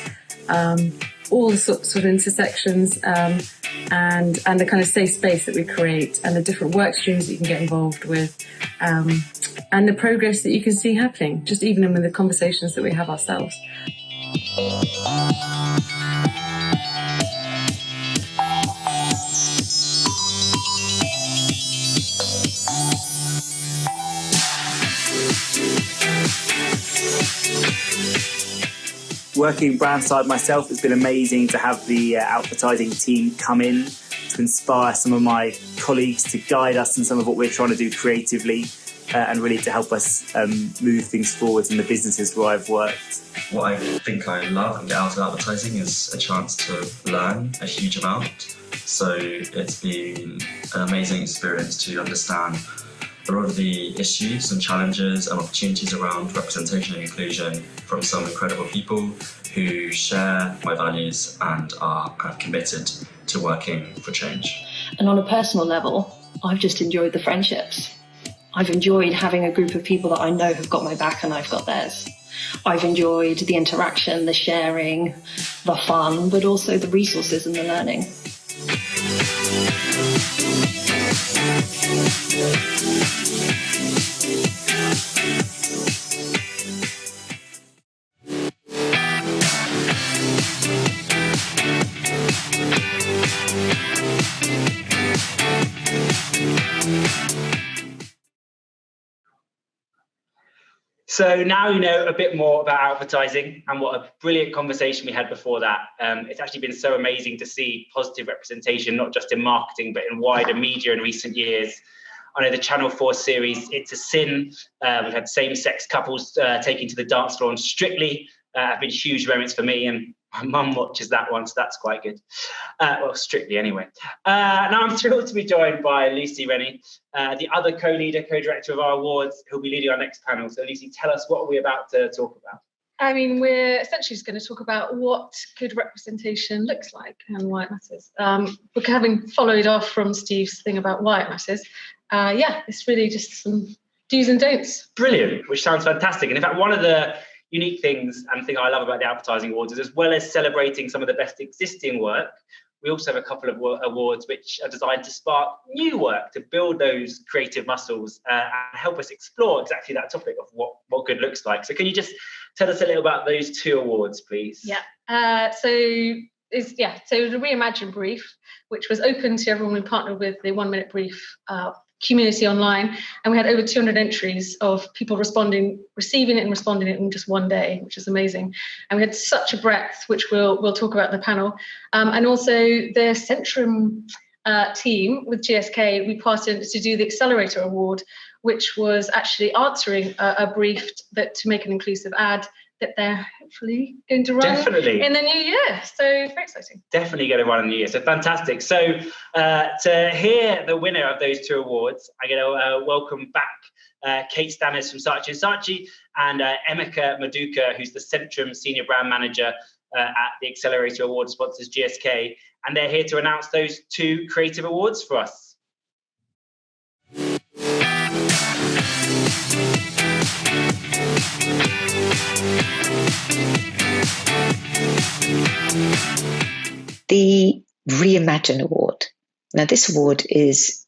all the sorts of intersections, and the kind of safe space that we create, and the different work streams that you can get involved with, and the progress that you can see happening, just even in the conversations that we have ourselves. Working brand side myself, it's been amazing to have the advertising team come in to inspire some of my colleagues, to guide us in some of what we're trying to do creatively, and really to help us move things forwards in the businesses where I've worked. What I think I love and get out of advertising is a chance to learn a huge amount. So it's been an amazing experience to understand a lot of the issues and challenges and opportunities around representation and inclusion from some incredible people who share my values and are committed to working for change. And on a personal level, I've just enjoyed the friendships. I've enjoyed having a group of people that I know have got my back and I've got theirs. I've enjoyed the interaction, the sharing, the fun, but also the resources and the learning. So now you know a bit more about advertising, and what a brilliant conversation we had before that. It's actually been so amazing to see positive representation, not just in marketing, but in wider media in recent years. I know the Channel 4 series, It's a Sin. We've had same-sex couples taken to the dance floor on Strictly. Have been huge moments for me, and my mum watches that one, so that's quite good. Well, Strictly anyway. Now I'm thrilled to be joined by Lucy Rennie, the other co-leader, co-director of our awards, who'll be leading our next panel. So Lucy, tell us, what are we about to talk about? I mean, we're essentially just going to talk about what good representation looks like and why it matters. Having followed off from Steve's thing about why it matters, it's really just some do's and don'ts. Brilliant, which sounds fantastic. And in fact, one of the unique things and thing I love about the Advertising Awards is, as well as celebrating some of the best existing work, we also have a couple of awards which are designed to spark new work, to build those creative muscles and help us explore exactly that topic of what good looks like. So can you just tell us a little about those two awards, please? So the Reimagine Brief, which was open to everyone, we partnered with the 1 Minute Brief community online, and we had over 200 entries of people receiving it and responding it in just one day, which is amazing. And we had such a breadth, which we'll talk about in the panel. And also the Centrum team with GSK, we partnered to do the Accelerator Award, which was actually answering a brief to make an inclusive ad that they're hopefully going to run in the new year. So very exciting. Definitely going to run in the year. So fantastic. So to hear the winner of those two awards, I'm going to welcome back Kate Stannis from Saatchi & Saatchi and Emeka Maduka, who's the Centrum Senior Brand Manager at the Accelerator Award, sponsors GSK. And they're here to announce those two creative awards for us. The Reimagine Award. Now, this award is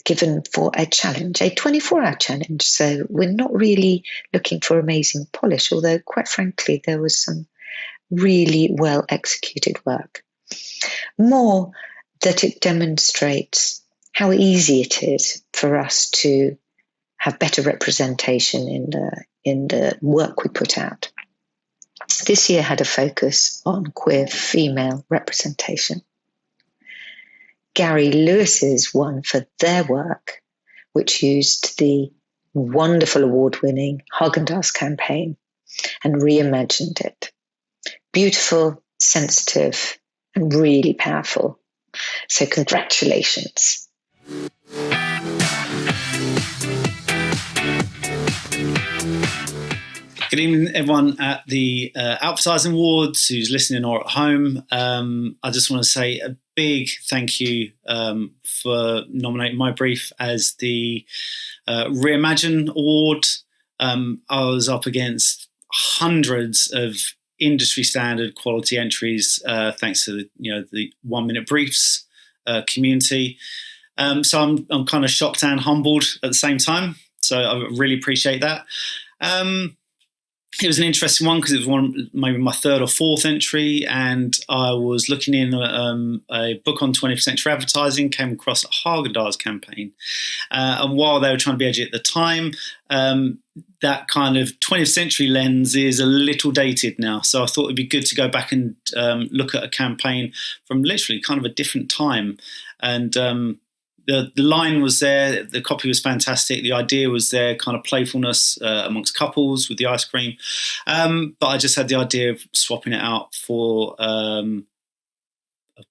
given for a challenge, a 24-hour challenge. So we're not really looking for amazing polish, although quite frankly, there was some really well executed work. More that it demonstrates how easy it is for us to have better representation in the work we put out. This year had a focus on queer female representation. Gary Lewis's won for their work, which used the wonderful award-winning Haagen-Dazs campaign and reimagined it. Beautiful, sensitive, and really powerful. So congratulations. Good evening, everyone at the Outvertising Awards who's listening or at home. I just want to say a big thank you for nominating my brief as the Reimagine Award. I was up against hundreds of industry standard quality entries thanks to the 1 minute briefs community. So I'm kind of shocked and humbled at the same time. So I really appreciate that. It was an interesting one because it was maybe my third or fourth entry, and I was looking in a book on 20th century advertising, came across a Haagen-Dazs campaign. And while they were trying to be edgy at the time, that kind of 20th century lens is a little dated now. So I thought it'd be good to go back and look at a campaign from literally kind of a different time. And the line was there, the copy was fantastic, the idea was there, kind of playfulness amongst couples with the ice cream. But I just had the idea of swapping it out for a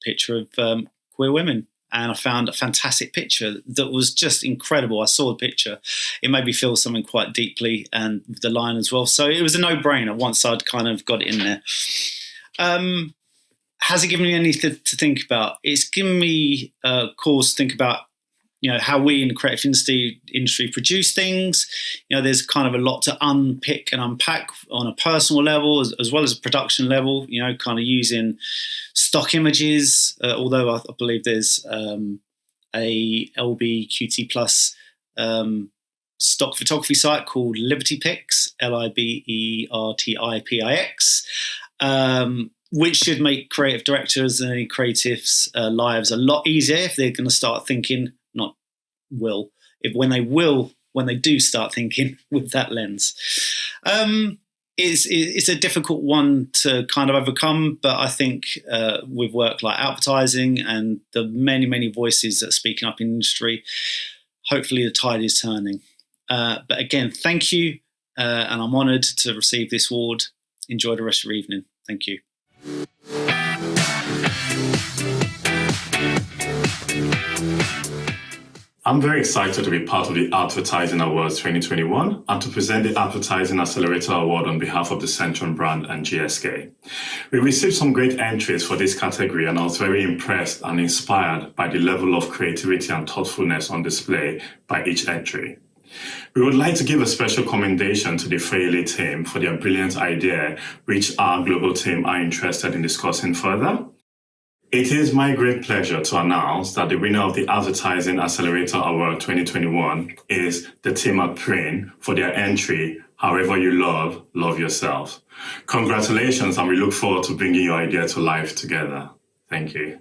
picture of queer women. And I found a fantastic picture that was just incredible. I saw the picture. It made me feel something quite deeply, and the line as well. So it was a no-brainer once I'd kind of got it in there. Has it given me anything to think about? It's given me cause to think about how we in the creative industry produce things. There's kind of a lot to unpick and unpack on a personal level as well as a production level, kind of using stock images, although I believe there's a LBQT plus stock photography site called Liberty Pics, LIBERTIPIX, which should make creative directors and any creatives' lives a lot easier if they're going to start thinking, when they do start thinking with that lens. It's a difficult one to kind of overcome, but I think with work like Outvertising and the many, many voices that are speaking up in the industry, hopefully the tide is turning. But again, thank you, and I'm honoured to receive this award. Enjoy the rest of your evening. Thank you. I'm very excited to be part of the Outvertising Awards 2021 and to present the Advertising Accelerator Award on behalf of the Centrum brand and GSK. We received some great entries for this category, and I was very impressed and inspired by the level of creativity and thoughtfulness on display by each entry. We would like to give a special commendation to the Fraley team for their brilliant idea, which our global team are interested in discussing further. It is my great pleasure to announce that the winner of the Advertising Accelerator Award 2021 is the team at Preen for their entry, However You Love Yourself. Congratulations, and we look forward to bringing your idea to life together. Thank you.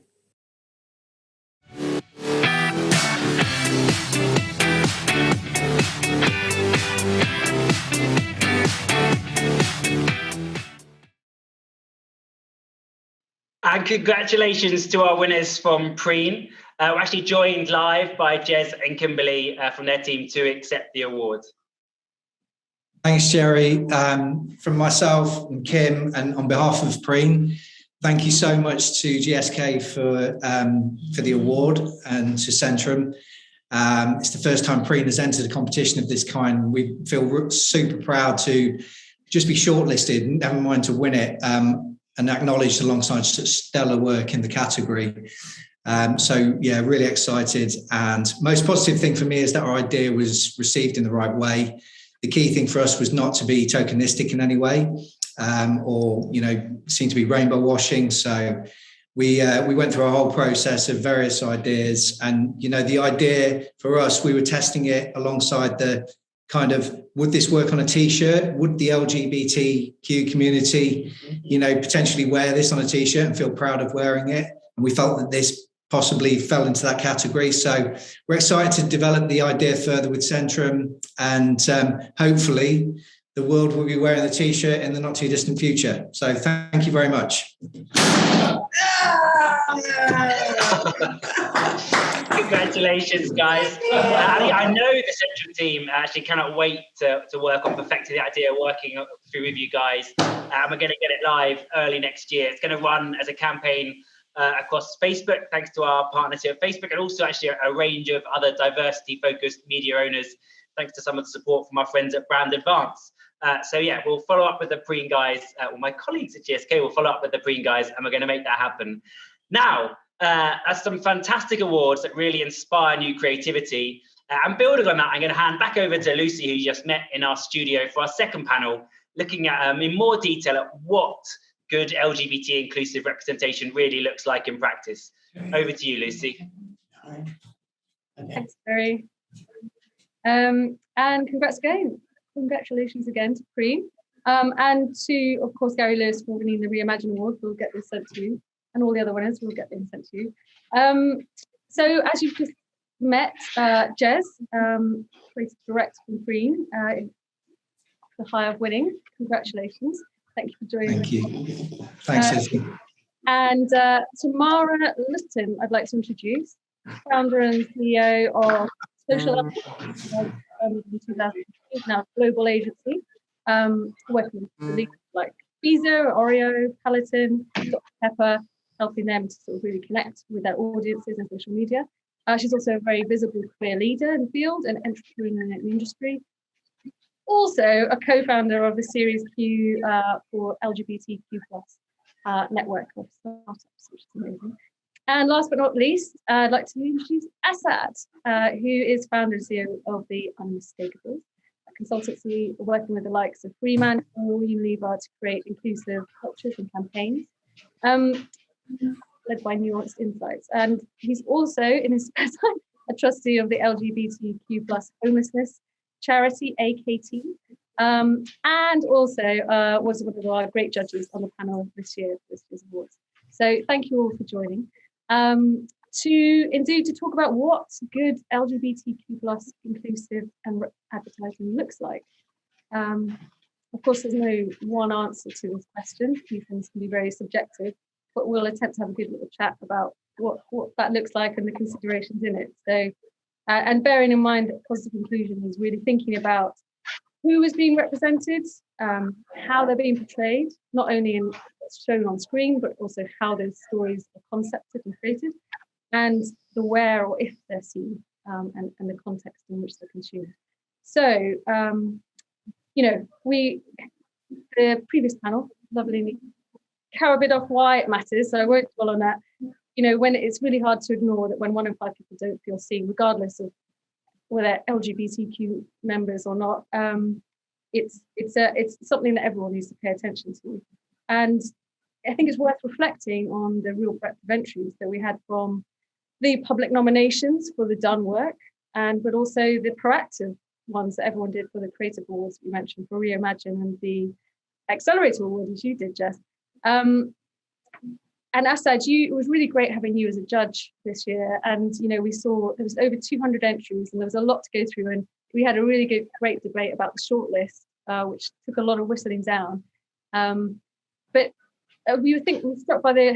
And congratulations to our winners from Preen. We're actually joined live by Jez and Kimberly from their team to accept the award. Thanks, Jerry. From myself and Kim, and on behalf of Preen, thank you so much to GSK for the award, and to Centrum. It's the first time Preen has entered a competition of this kind. We feel super proud to just be shortlisted, never mind to win it. And acknowledged alongside stellar work in the category. So yeah, really excited. And most positive thing for me is that our idea was received in the right way. The key thing for us was not to be tokenistic in any way, or seem to be rainbow washing. So we went through a whole process of various ideas, and the idea for us, we were testing it alongside the kind of, would this work on a t-shirt? Would the LGBTQ community, potentially wear this on a t-shirt and feel proud of wearing it? And we felt that this possibly fell into that category. So we're excited to develop the idea further with Centrum, and hopefully the world will be wearing the t-shirt in the not too distant future. So thank you very much. Congratulations, guys. I know the Central team actually cannot wait to work on perfecting the idea, working through with you guys. And we're going to get it live early next year. It's going to run as a campaign across Facebook, thanks to our partners here at Facebook, and also actually a range of other diversity-focused media owners, thanks to some of the support from our friends at Brand Advance. So yeah, we'll follow up with the Preen guys, my colleagues at GSK will follow up with the Preen guys, and we're going to make that happen. Now, that's some fantastic awards that really inspire new creativity. And building on that, I'm going to hand back over to Lucy, who you just met in our studio for our second panel, looking at in more detail at what good LGBT inclusive representation really looks like in practice. Over to you, Lucy. Thanks, Barry. And congratulations again to Preen. And to, of course, Gary Lewis for winning the Reimagine Award. We'll get this sent to you. And all the other winners will get them sent to you. So as you've just met, Jez, creative director from Preen, the high of winning. Congratulations. Thank you for joining us. Thank you. Thanks, Lucy. And Tamara Litton, I'd like to introduce, founder and CEO of Social in 2000, now global agency, working with leaders like Visa, Oreo, Peloton, Dr. Pepper, helping them to sort of really connect with their audiences and social media. She's also a very visible queer leader in the field and entrepreneur in the industry. Also a co-founder of the Series Q for LGBTQ+ network of startups, which is amazing. And last but not least, I'd like to introduce Asad, who is founder and CEO of the Unmistakable, a consultancy working with the likes of Freeman or Unilever to create inclusive cultures and campaigns, led by nuanced insights. And he's also, in his spare time, a trustee of the LGBTQ+ homelessness charity, AKT, and also was one of our great judges on the panel this year for this year's awards. So thank you all for joining. To talk about what good LGBTQ+ inclusive and advertising looks like. Of course, there's no one answer to this question. These things can be very subjective, but we'll attempt to have a good little chat about what that looks like and the considerations in it. So, and bearing in mind that positive inclusion is really thinking about who is being represented, how they're being portrayed, not only in what's shown on screen, but also how those stories are concepted and created, and the where or if they're seen, and the context in which they're consumed. So, the previous panel, lovely, cover a bit off why it matters, so I won't dwell on that. When it's really hard to ignore that when 1 in 5 people don't feel seen, regardless of whether LGBTQ members or not, it's something that everyone needs to pay attention to. And I think it's worth reflecting on the real breadth of entries that we had from the public nominations for the done work, but also the proactive ones that everyone did for the Creative Awards we mentioned for Reimagine and the Accelerator Award, as you did, Jess. And Asad, it was really great having you as a judge this year. And, we saw there was over 200 entries and there was a lot to go through. And we had a really great debate about the shortlist, which took a lot of whistling down. But we were struck by the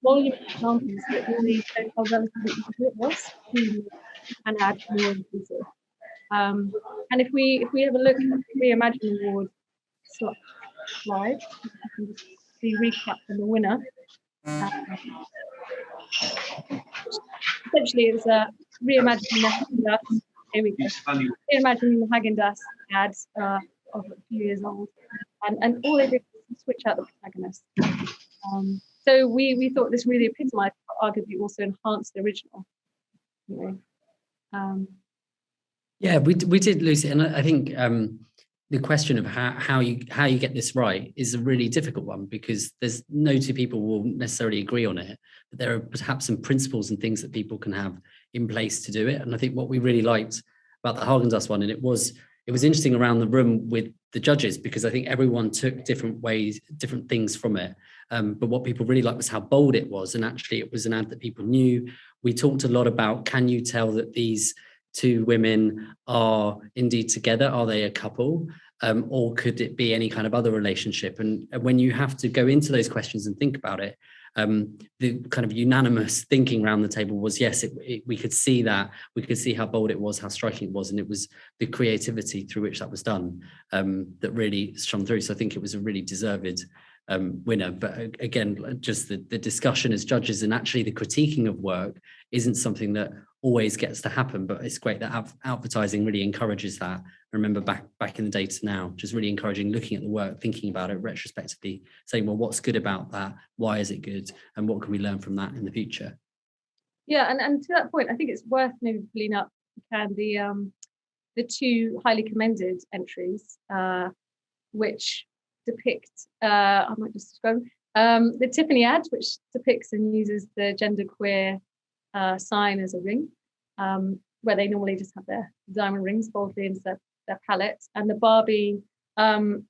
volume of examples that really showed how relatively easy it was to add more inclusive. And if we have a look at the Reimagine Award slide, I can just see recap from the winner. Essentially, it was reimagining the Häagen-Dazs. Here we go. Reimagining the Häagen-Dazs ads of a few years old, and all they did was switch out the protagonist. So we thought this really epitomised, but arguably also enhanced the original. Yeah, we did, Lucy, and I think the question of how you get this right is a really difficult one, because there's no two people will necessarily agree on it, but there are perhaps some principles and things that people can have in place to do it. And I think what we really liked about the Haagen-Dazs one, and it was interesting around the room with the judges, because I think everyone took different things from it. But what people really liked was how bold it was, and actually it was an ad that people knew. We talked a lot about, can you tell that these two women are indeed together? Are they a couple? Or could it be any kind of other relationship? And when you have to go into those questions and think about it, the kind of unanimous thinking around the table was, yes, we could see that. We could see how bold it was, how striking it was. And it was the creativity through which that was done that really shone through. So I think it was a really deserved winner. But again, just the discussion as judges and actually the critiquing of work isn't something that always gets to happen, but it's great that advertising really encourages that. I remember back in the day to now, just really encouraging looking at the work, thinking about it retrospectively, saying, well, what's good about that? Why is it good? And what can we learn from that in the future? Yeah, and to that point, I think it's worth maybe pulling up the two highly commended entries, which depict, I might just describe the Tiffany ad, which depicts and uses the genderqueer sign as a ring, where they normally just have their diamond rings boldly into their palette, and the Barbie, building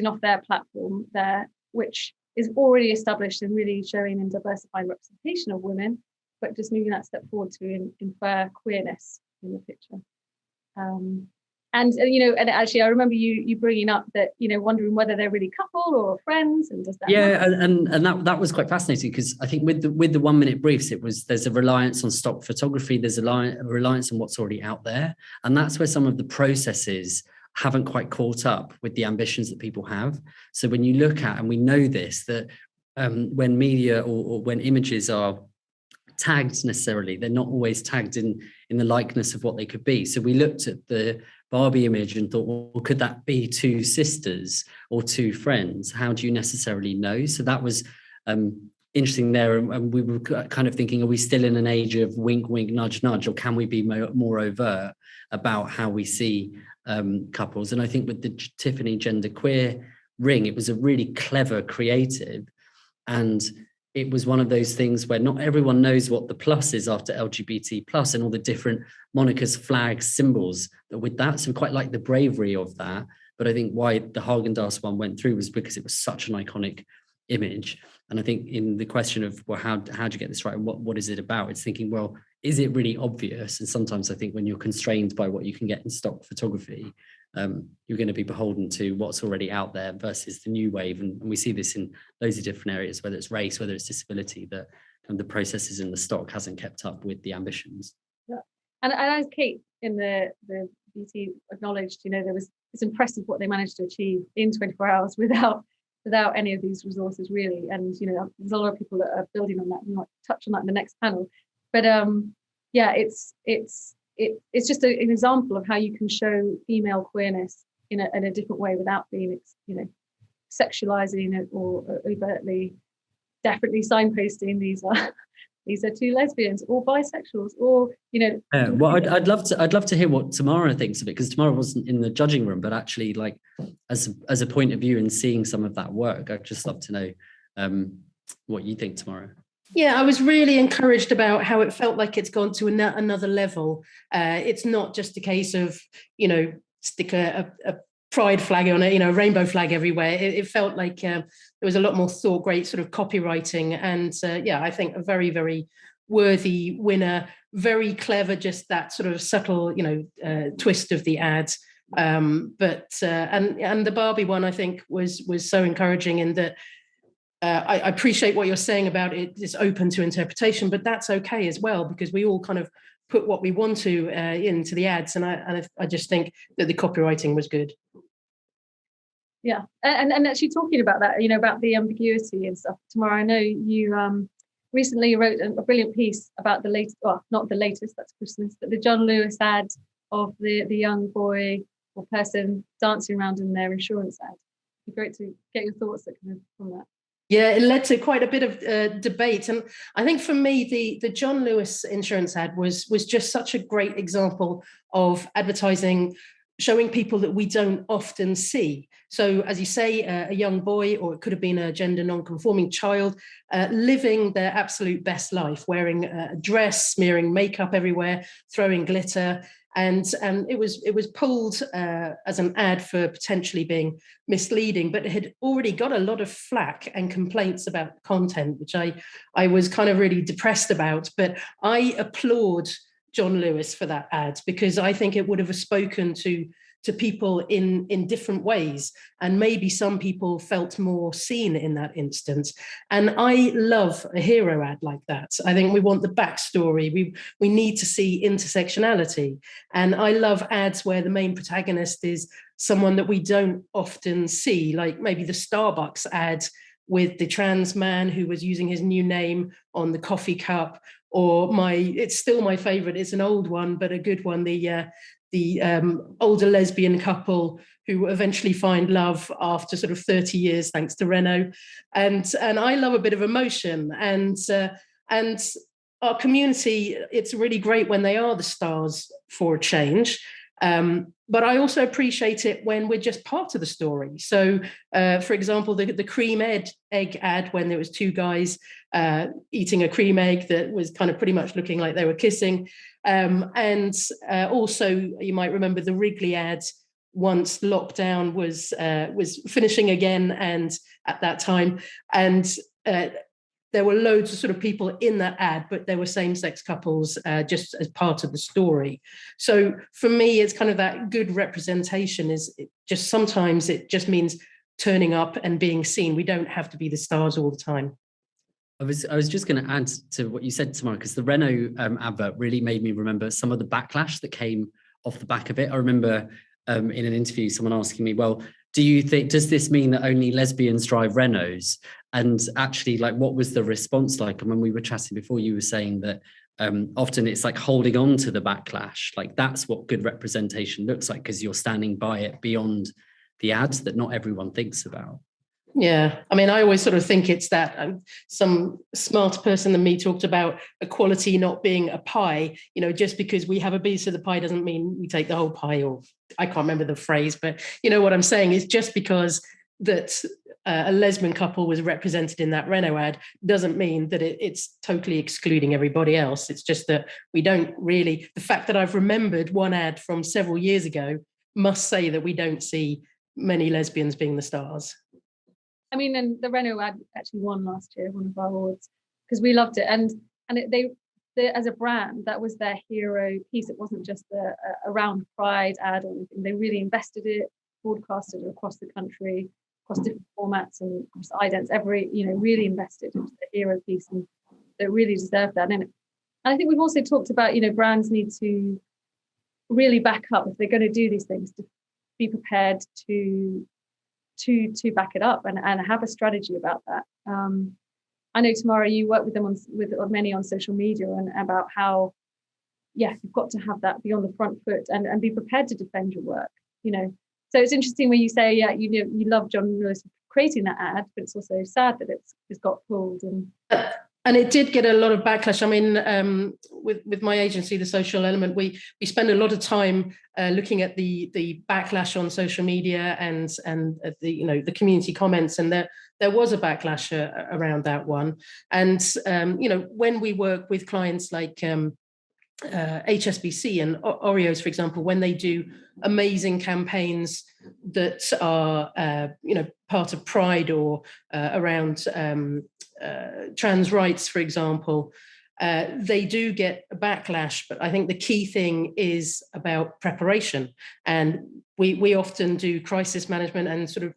off their platform there, which is already established and really showing and diversifying representation of women, but just moving that step forward to infer queerness in the picture. And actually, I remember you bringing up that, wondering whether they're really couple or friends, and does that matter? and that was quite fascinating, because I think with the 1 minute briefs, there's a reliance on stock photography, there's a reliance on what's already out there, and that's where some of the processes haven't quite caught up with the ambitions that people have. So when you look at, and we know this, that when media or when images are tagged necessarily, they're not always tagged in the likeness of what they could be. So we looked at the Barbie image and thought, well, could that be two sisters or two friends? How do you necessarily know? So that was interesting there. And we were kind of thinking, are we still in an age of wink, wink, nudge, nudge, or can we be more overt about how we see couples? And I think with the Tiffany genderqueer ring, it was a really clever creative, and it was one of those things where not everyone knows what the plus is after LGBT plus and all the different monikers, flags, symbols that with that. So we quite like the bravery of that. But I think why the Haagen-Dazs one went through was because it was such an iconic image. And I think in the question of, well, how do you get this right? And what is it about? It's thinking, well, is it really obvious? And sometimes I think when you're constrained by what you can get in stock photography, you're going to be beholden to what's already out there versus the new wave. And we see this in loads of different areas, whether it's race, whether it's disability, that the processes in the stock hasn't kept up with the ambitions. Yeah. And as Kate in the BT acknowledged, it's impressive what they managed to achieve in 24 hours without any of these resources, really. And there's a lot of people that are building on that. We might touch on that in the next panel. But it's just an example of how you can show female queerness in a different way without being, sexualizing it or overtly, definitely signposting these are two lesbians or bisexuals or well, I'd love to hear what Tamara thinks of it, because Tamara wasn't in the judging room, but actually, like as a point of view and seeing some of that work, I'd just love to know what you think, Tamara. Yeah, I was really encouraged about how it felt like it's gone to another level. It's not just a case of, stick a pride flag on it, a rainbow flag everywhere. It felt like there was a lot more thought, great sort of copywriting. And I think a very, very worthy winner, very clever, just that sort of subtle, twist of the ads. But the Barbie one, I think, was so encouraging in that I appreciate what you're saying about it. It's open to interpretation, but that's okay as well, because we all kind of put what we want to into the ads. And I just think that the copywriting was good. Yeah. And actually talking about that, about the ambiguity and stuff, Tamara, I know you recently wrote a brilliant piece about the latest, well, not the latest, that's Christmas, but the John Lewis ad of the young boy or person dancing around in their insurance ad. It'd be great to get your thoughts from that. Yeah, it led to quite a bit of debate. And I think for me, the John Lewis insurance ad was just such a great example of advertising showing people that we don't often see. So as you say, a young boy, or it could have been a gender non-conforming child, living their absolute best life, wearing a dress, smearing makeup everywhere, throwing glitter. And it was pulled as an ad for potentially being misleading, but it had already got a lot of flack and complaints about content, which I was kind of really depressed about. But I applaud John Lewis for that ad, because I think it would have spoken to people in different ways, and maybe some people felt more seen in that instance. And I love a hero ad like that. I think we want the backstory. We need to see intersectionality. And I love ads where the main protagonist is someone that we don't often see, like maybe the Starbucks ad with the trans man who was using his new name on the coffee cup, or it's still my favorite, it's an old one, but a good one, the older lesbian couple who eventually find love after sort of 30 years, thanks to Renault. And I love a bit of emotion. And our community, it's really great when they are the stars for a change. But I also appreciate it when we're just part of the story. So, for example, the cream egg ad, when there was two guys eating a cream egg that was kind of pretty much looking like they were kissing. And also, you might remember the Wrigley ad once lockdown was finishing again, and at that time, and there were loads of sort of people in that ad, but there were same-sex couples just as part of the story. So for me, it's kind of that good representation sometimes it just means turning up and being seen. We don't have to be the stars all the time. I was just going to add to what you said, Tamara, because the Renault advert really made me remember some of the backlash that came off the back of it. I remember in an interview, someone asking me, well, does this mean that only lesbians drive Renaults? And actually, like, what was the response like? And when we were chatting before, you were saying that often it's like holding on to the backlash. Like, that's what good representation looks like, because you're standing by it beyond the ads that not everyone thinks about. Yeah, I mean, I always sort of think it's that some smarter person than me talked about equality not being a pie. You know, just because we have a piece of the pie doesn't mean we take the whole pie, or I can't remember the phrase, but you know what I'm saying is just because that a lesbian couple was represented in that Renault ad doesn't mean that it's totally excluding everybody else. It's just that we don't really, the fact that I've remembered one ad from several years ago must say that we don't see many lesbians being the stars. I mean, and the Renault ad actually won last year, one of our awards, because we loved it. And they as a brand, that was their hero piece. It wasn't just a round pride ad or anything. They really invested it, broadcasted it across the country, across different formats and across idents, really invested into the hero piece, and they really deserved that. And I think we've also talked about, brands need to really back up if they're going to do these things, to be prepared to back it up and have a strategy about that. I know, Tamara, you work with them with many on social media, and about how, you've got to have that be on the front foot and be prepared to defend your work. So it's interesting when you say, you love John Lewis creating that ad, but it's also sad that it's got pulled. And it did get a lot of backlash. I mean, with my agency, The Social Element, we spend a lot of time looking at the backlash on social media and the community comments, and there was a backlash around that one. And when we work with clients like HSBC and Oreos, for example, when they do amazing campaigns that are part of Pride or around trans rights, for example, they do get a backlash. But I think the key thing is about preparation, and we often do crisis management and sort of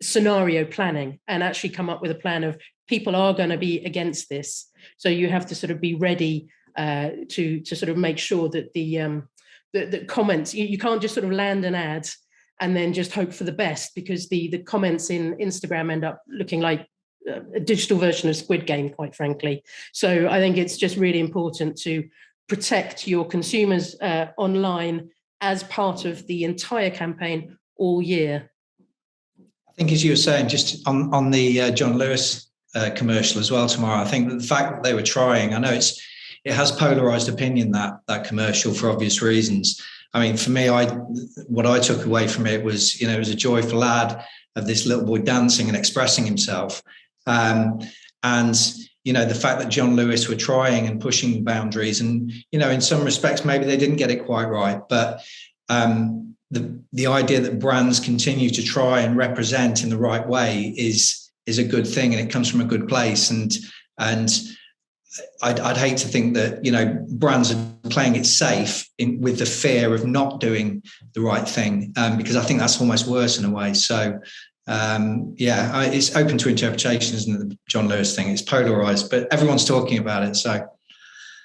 scenario planning, and actually come up with a plan of people are going to be against this, so you have to sort of be ready to sort of make sure that the comments, you can't just sort of land an ad and then just hope for the best, because the comments in Instagram end up looking like a digital version of Squid Game, quite frankly. So I think it's just really important to protect your consumers online as part of the entire campaign all year. I think, as you were saying, just on the John Lewis commercial as well, Tamara, I think that the fact that they were trying, I know it has polarized opinion, that commercial, for obvious reasons. I mean, for me, what I took away from it was, it was a joyful ad of this little boy dancing and expressing himself. And, the fact that John Lewis were trying and pushing boundaries, and, in some respects, maybe they didn't get it quite right. But the idea that brands continue to try and represent in the right way is a good thing, and it comes from a good place. And I'd hate to think that, brands are playing it safe with the fear of not doing the right thing, because I think that's almost worse in a way. So, it's open to interpretation, isn't it, the John Lewis thing? It's polarized, but everyone's talking about it. So,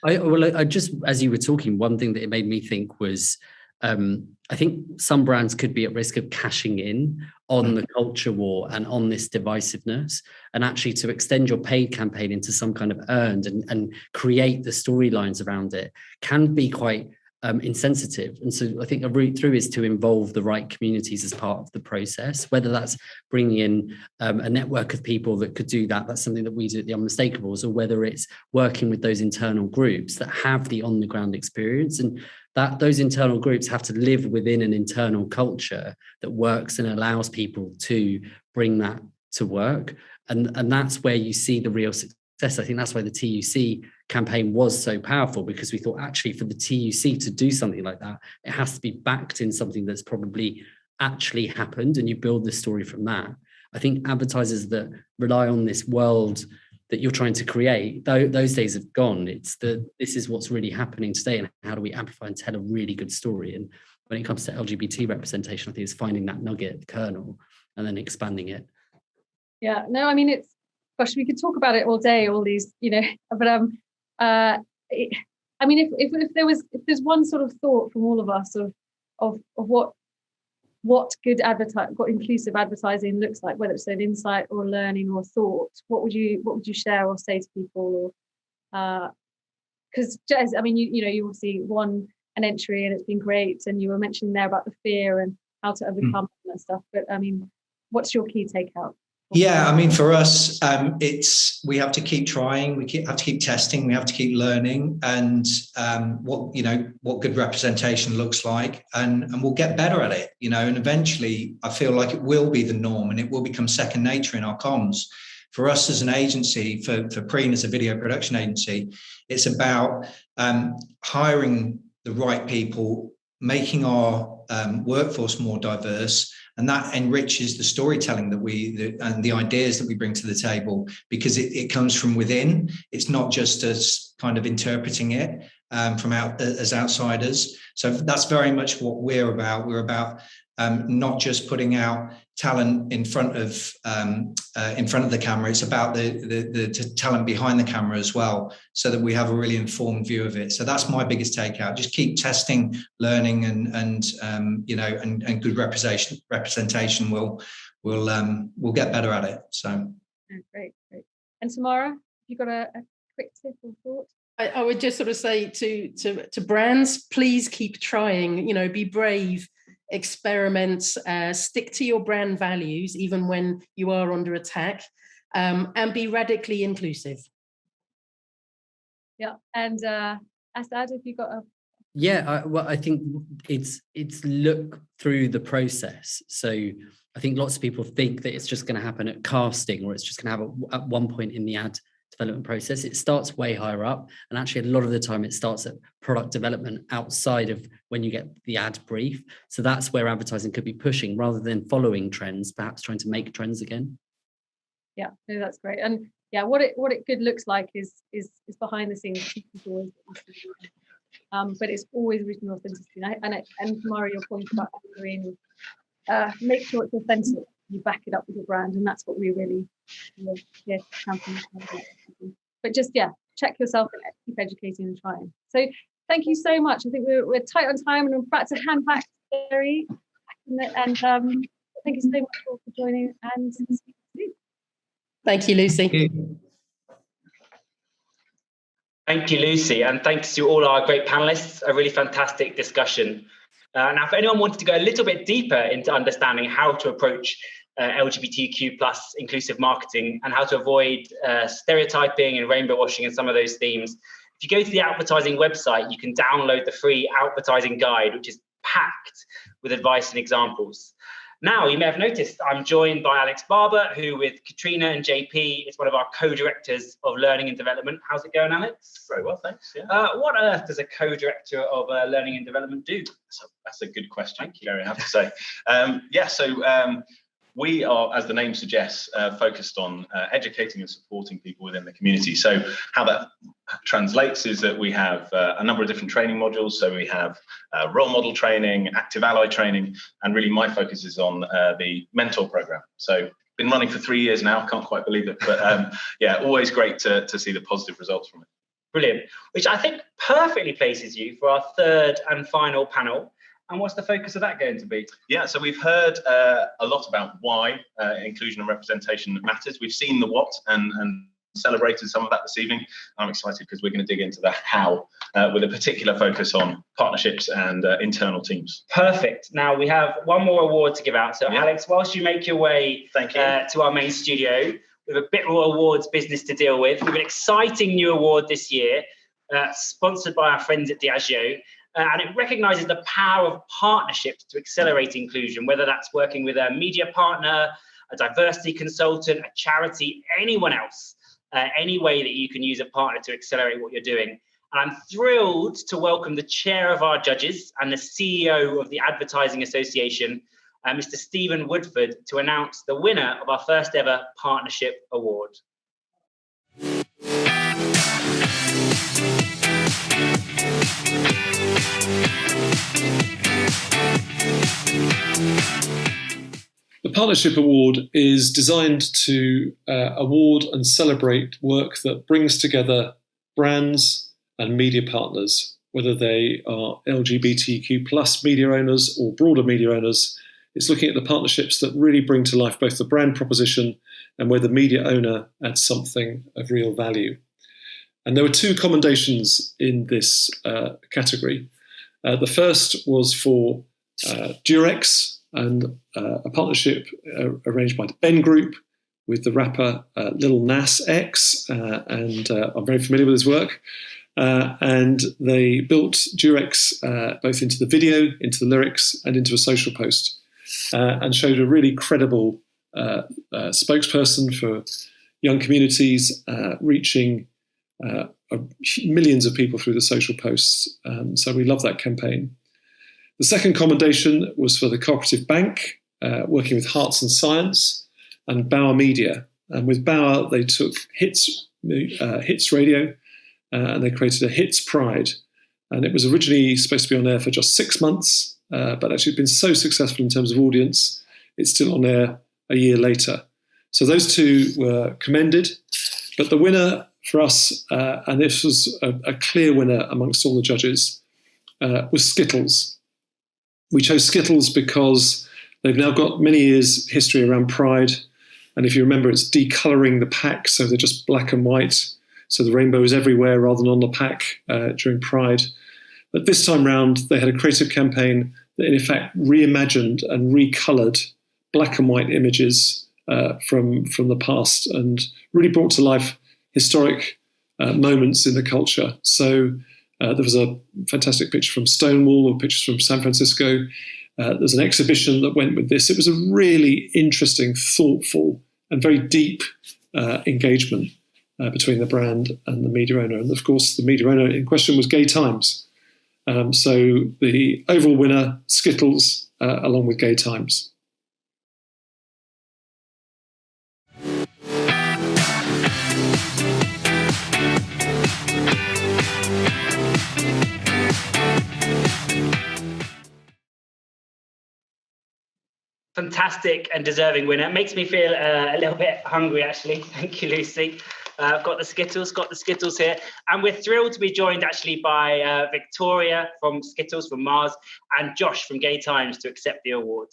I just, as you were talking, one thing that it made me think was, I think some brands could be at risk of cashing in on the culture war and on this divisiveness, and actually to extend your paid campaign into some kind of earned and create the storylines around it can be quite insensitive. And so I think a route through is to involve the right communities as part of the process, whether that's bringing in a network of people that could do that. That's something that we do at the Unmistakable, or whether it's working with those internal groups that have the on the ground experience, and that those internal groups have to live within an internal culture that works and allows people to bring that to work. And that's where you see the real success. I think that's why the TUC campaign was so powerful, because we thought actually for the TUC to do something like that, it has to be backed in something that's probably actually happened, and you build the story from that. I think advertisers that rely on this world that you're trying to create, those days have gone. This is what's really happening today, and how do we amplify and tell a really good story? And when it comes to LGBT representation, I think it's finding that nugget, the kernel, and then expanding it. Yeah, no, I mean, gosh, we could talk about it all day, all these, but I mean, if there's one sort of thought from all of us of what good what inclusive advertising looks like, whether it's an insight or learning or thought, what would you share or say to people? Because I mean, you obviously won an entry and it's been great, and you were mentioning there about the fear and how to overcome that stuff. But I mean, what's your key takeout? Yeah, I mean, for us, we have to keep trying. Have to keep testing. We have to keep learning, and what good representation looks like, and we'll get better at it. And eventually, I feel like it will be the norm, and it will become second nature in our comms. For us as an agency, for Preen as a video production agency, it's about hiring the right people, making our workforce more diverse. And that enriches the storytelling and the ideas that we bring to the table, because it comes from within. It's not just us kind of interpreting it as outsiders. So that's very much what we're about. We're about not just putting out talent in front of the camera. It's about the talent behind the camera as well, so that we have a really informed view of it. So that's my biggest takeout. Just keep testing, learning, and good representation will get better at it. So great. And Tamara, have you got a quick tip or thought? I would just sort of say to brands, please keep trying. Be brave. Experiment, stick to your brand values even when you are under attack, and be radically inclusive. Yeah, and Asad, have you got a? Yeah, I think it's look through the process. So I think lots of people think that it's just going to happen at casting, or it's just going to happen at one point in the ad development process. It starts way higher up, and actually a lot of the time it starts at product development outside of when you get the ad brief. So that's where advertising could be pushing, rather than following trends, perhaps trying to make trends again. Yeah, no, that's great. And yeah, what it good looks like is behind the scenes. But it's always written authenticity. And Tamara, your point about anchoring, make sure it's authentic. You back it up with your brand, and that's what we really champion. But just check yourself and keep educating and trying. So thank you so much. I think we're tight on time, and I'm about to hand back to Jerry. And thank you so much for joining. And thank you, Lucy. Thank you, Lucy, and thanks to all our great panelists. A really fantastic discussion. Now, if anyone wanted to go a little bit deeper into understanding how to approach LGBTQ+ inclusive marketing and how to avoid stereotyping and rainbow washing and some of those themes, if you go to the advertising website, you can download the free advertising guide, which is packed with advice and examples. Now, you may have noticed I'm joined by Alex Barber, who with Katrina and JP is one of our co-directors of Learning and Development. How's it going, Alex? Very well, thanks. Yeah. What on earth does a co-director of Learning and Development do? That's a good question, Gary, I have to say. We are, as the name suggests, focused on educating and supporting people within the community. So how that translates is that we have a number of different training modules. So we have role model training, active ally training, and really my focus is on the mentor program. So been running for 3 years now, can't quite believe it, but always great to see the positive results from it. Brilliant, which I think perfectly places you for our third and final panel. And what's the focus of that going to be? Yeah, so we've heard a lot about why inclusion and representation matters. We've seen the what and celebrated some of that this evening. I'm excited because we're going to dig into the how with a particular focus on partnerships and internal teams. Perfect. Now we have one more award to give out. So Alex, whilst you make your way to our main studio, we have a bit more awards business to deal with. We have an exciting new award this year, sponsored by our friends at Diageo. And it recognises the power of partnerships to accelerate inclusion, whether that's working with a media partner, a diversity consultant, a charity, anyone else, any way that you can use a partner to accelerate what you're doing. And I'm thrilled to welcome the chair of our judges and the CEO of the Advertising Association, Mr. Stephen Woodford, to announce the winner of our first ever partnership award. The Partnership Award is designed to award and celebrate work that brings together brands and media partners, whether they are LGBTQ plus media owners or broader media owners. It's looking at the partnerships that really bring to life both the brand proposition and where the media owner adds something of real value. And there were two commendations in this category. The first was for Durex and a partnership arranged by the Ben Group with the rapper Lil Nas X, and I'm very familiar with his work. And they built Durex both into the video, into the lyrics, and into a social post, and showed a really credible spokesperson for young communities, reaching millions of people through the social posts. So we love that campaign. The second commendation was for the Cooperative Bank, working with Hearts and Science, and Bauer Media. And with Bauer, they took Hits Radio, and they created a Hits Pride. And it was originally supposed to be on air for just 6 months, but actually been so successful in terms of audience, it's still on air a year later. So those two were commended. But the winner for us, and this was a clear winner amongst all the judges, was Skittles. We chose Skittles because they've now got many years history around Pride. And if you remember, it's decolouring the pack, so they're just black and white. So the rainbow is everywhere rather than on the pack during Pride. But this time round, they had a creative campaign that in effect reimagined and recoloured black and white images from the past and really brought to life historic moments in the culture. So there was a fantastic picture from Stonewall, or pictures from San Francisco. There's an exhibition that went with this. It was a really interesting, thoughtful, and very deep engagement between the brand and the media owner. And of course, the media owner in question was Gay Times. So the overall winner, Skittles, along with Gay Times. Fantastic and deserving winner. Makes me feel a little bit hungry, actually. Thank you, Lucy. I've got the Skittles here. And we're thrilled to be joined actually by Victoria from Skittles, from Mars, and Josh from Gay Times to accept the award.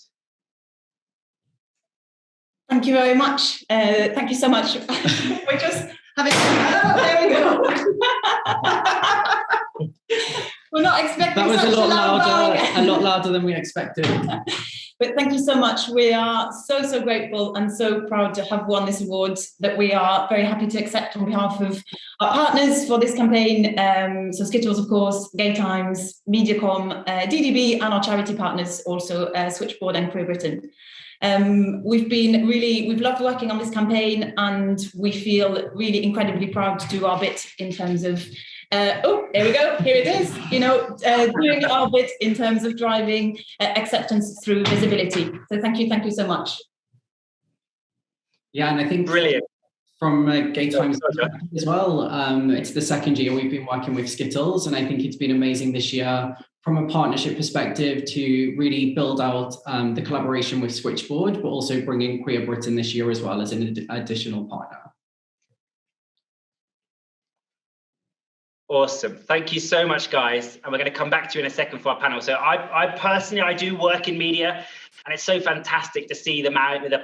Thank you very much. Thank you so much. We're just having, there we go. We're not expecting that was such a lot loud louder than we expected. But thank you so much. We are so grateful and so proud to have won this award that we are very happy to accept on behalf of our partners for this campaign. So Skittles, of course, Gay Times, Mediacom, DDB, and our charity partners also, Switchboard and Queer Britain. We've loved working on this campaign, and we feel really incredibly proud to do our bit in terms of here we go. Here it is. Doing our bit in terms of driving acceptance through visibility. So thank you so much. Yeah, and I think brilliant from Gay Times as well. It's the second year we've been working with Skittles, and I think it's been amazing this year from a partnership perspective to really build out the collaboration with Switchboard, but also bringing Queer Britain this year as well as an additional partner. Awesome. Thank you so much, guys. And we're going to come back to you in a second for our panel. So I personally do work in media, and it's so fantastic to see the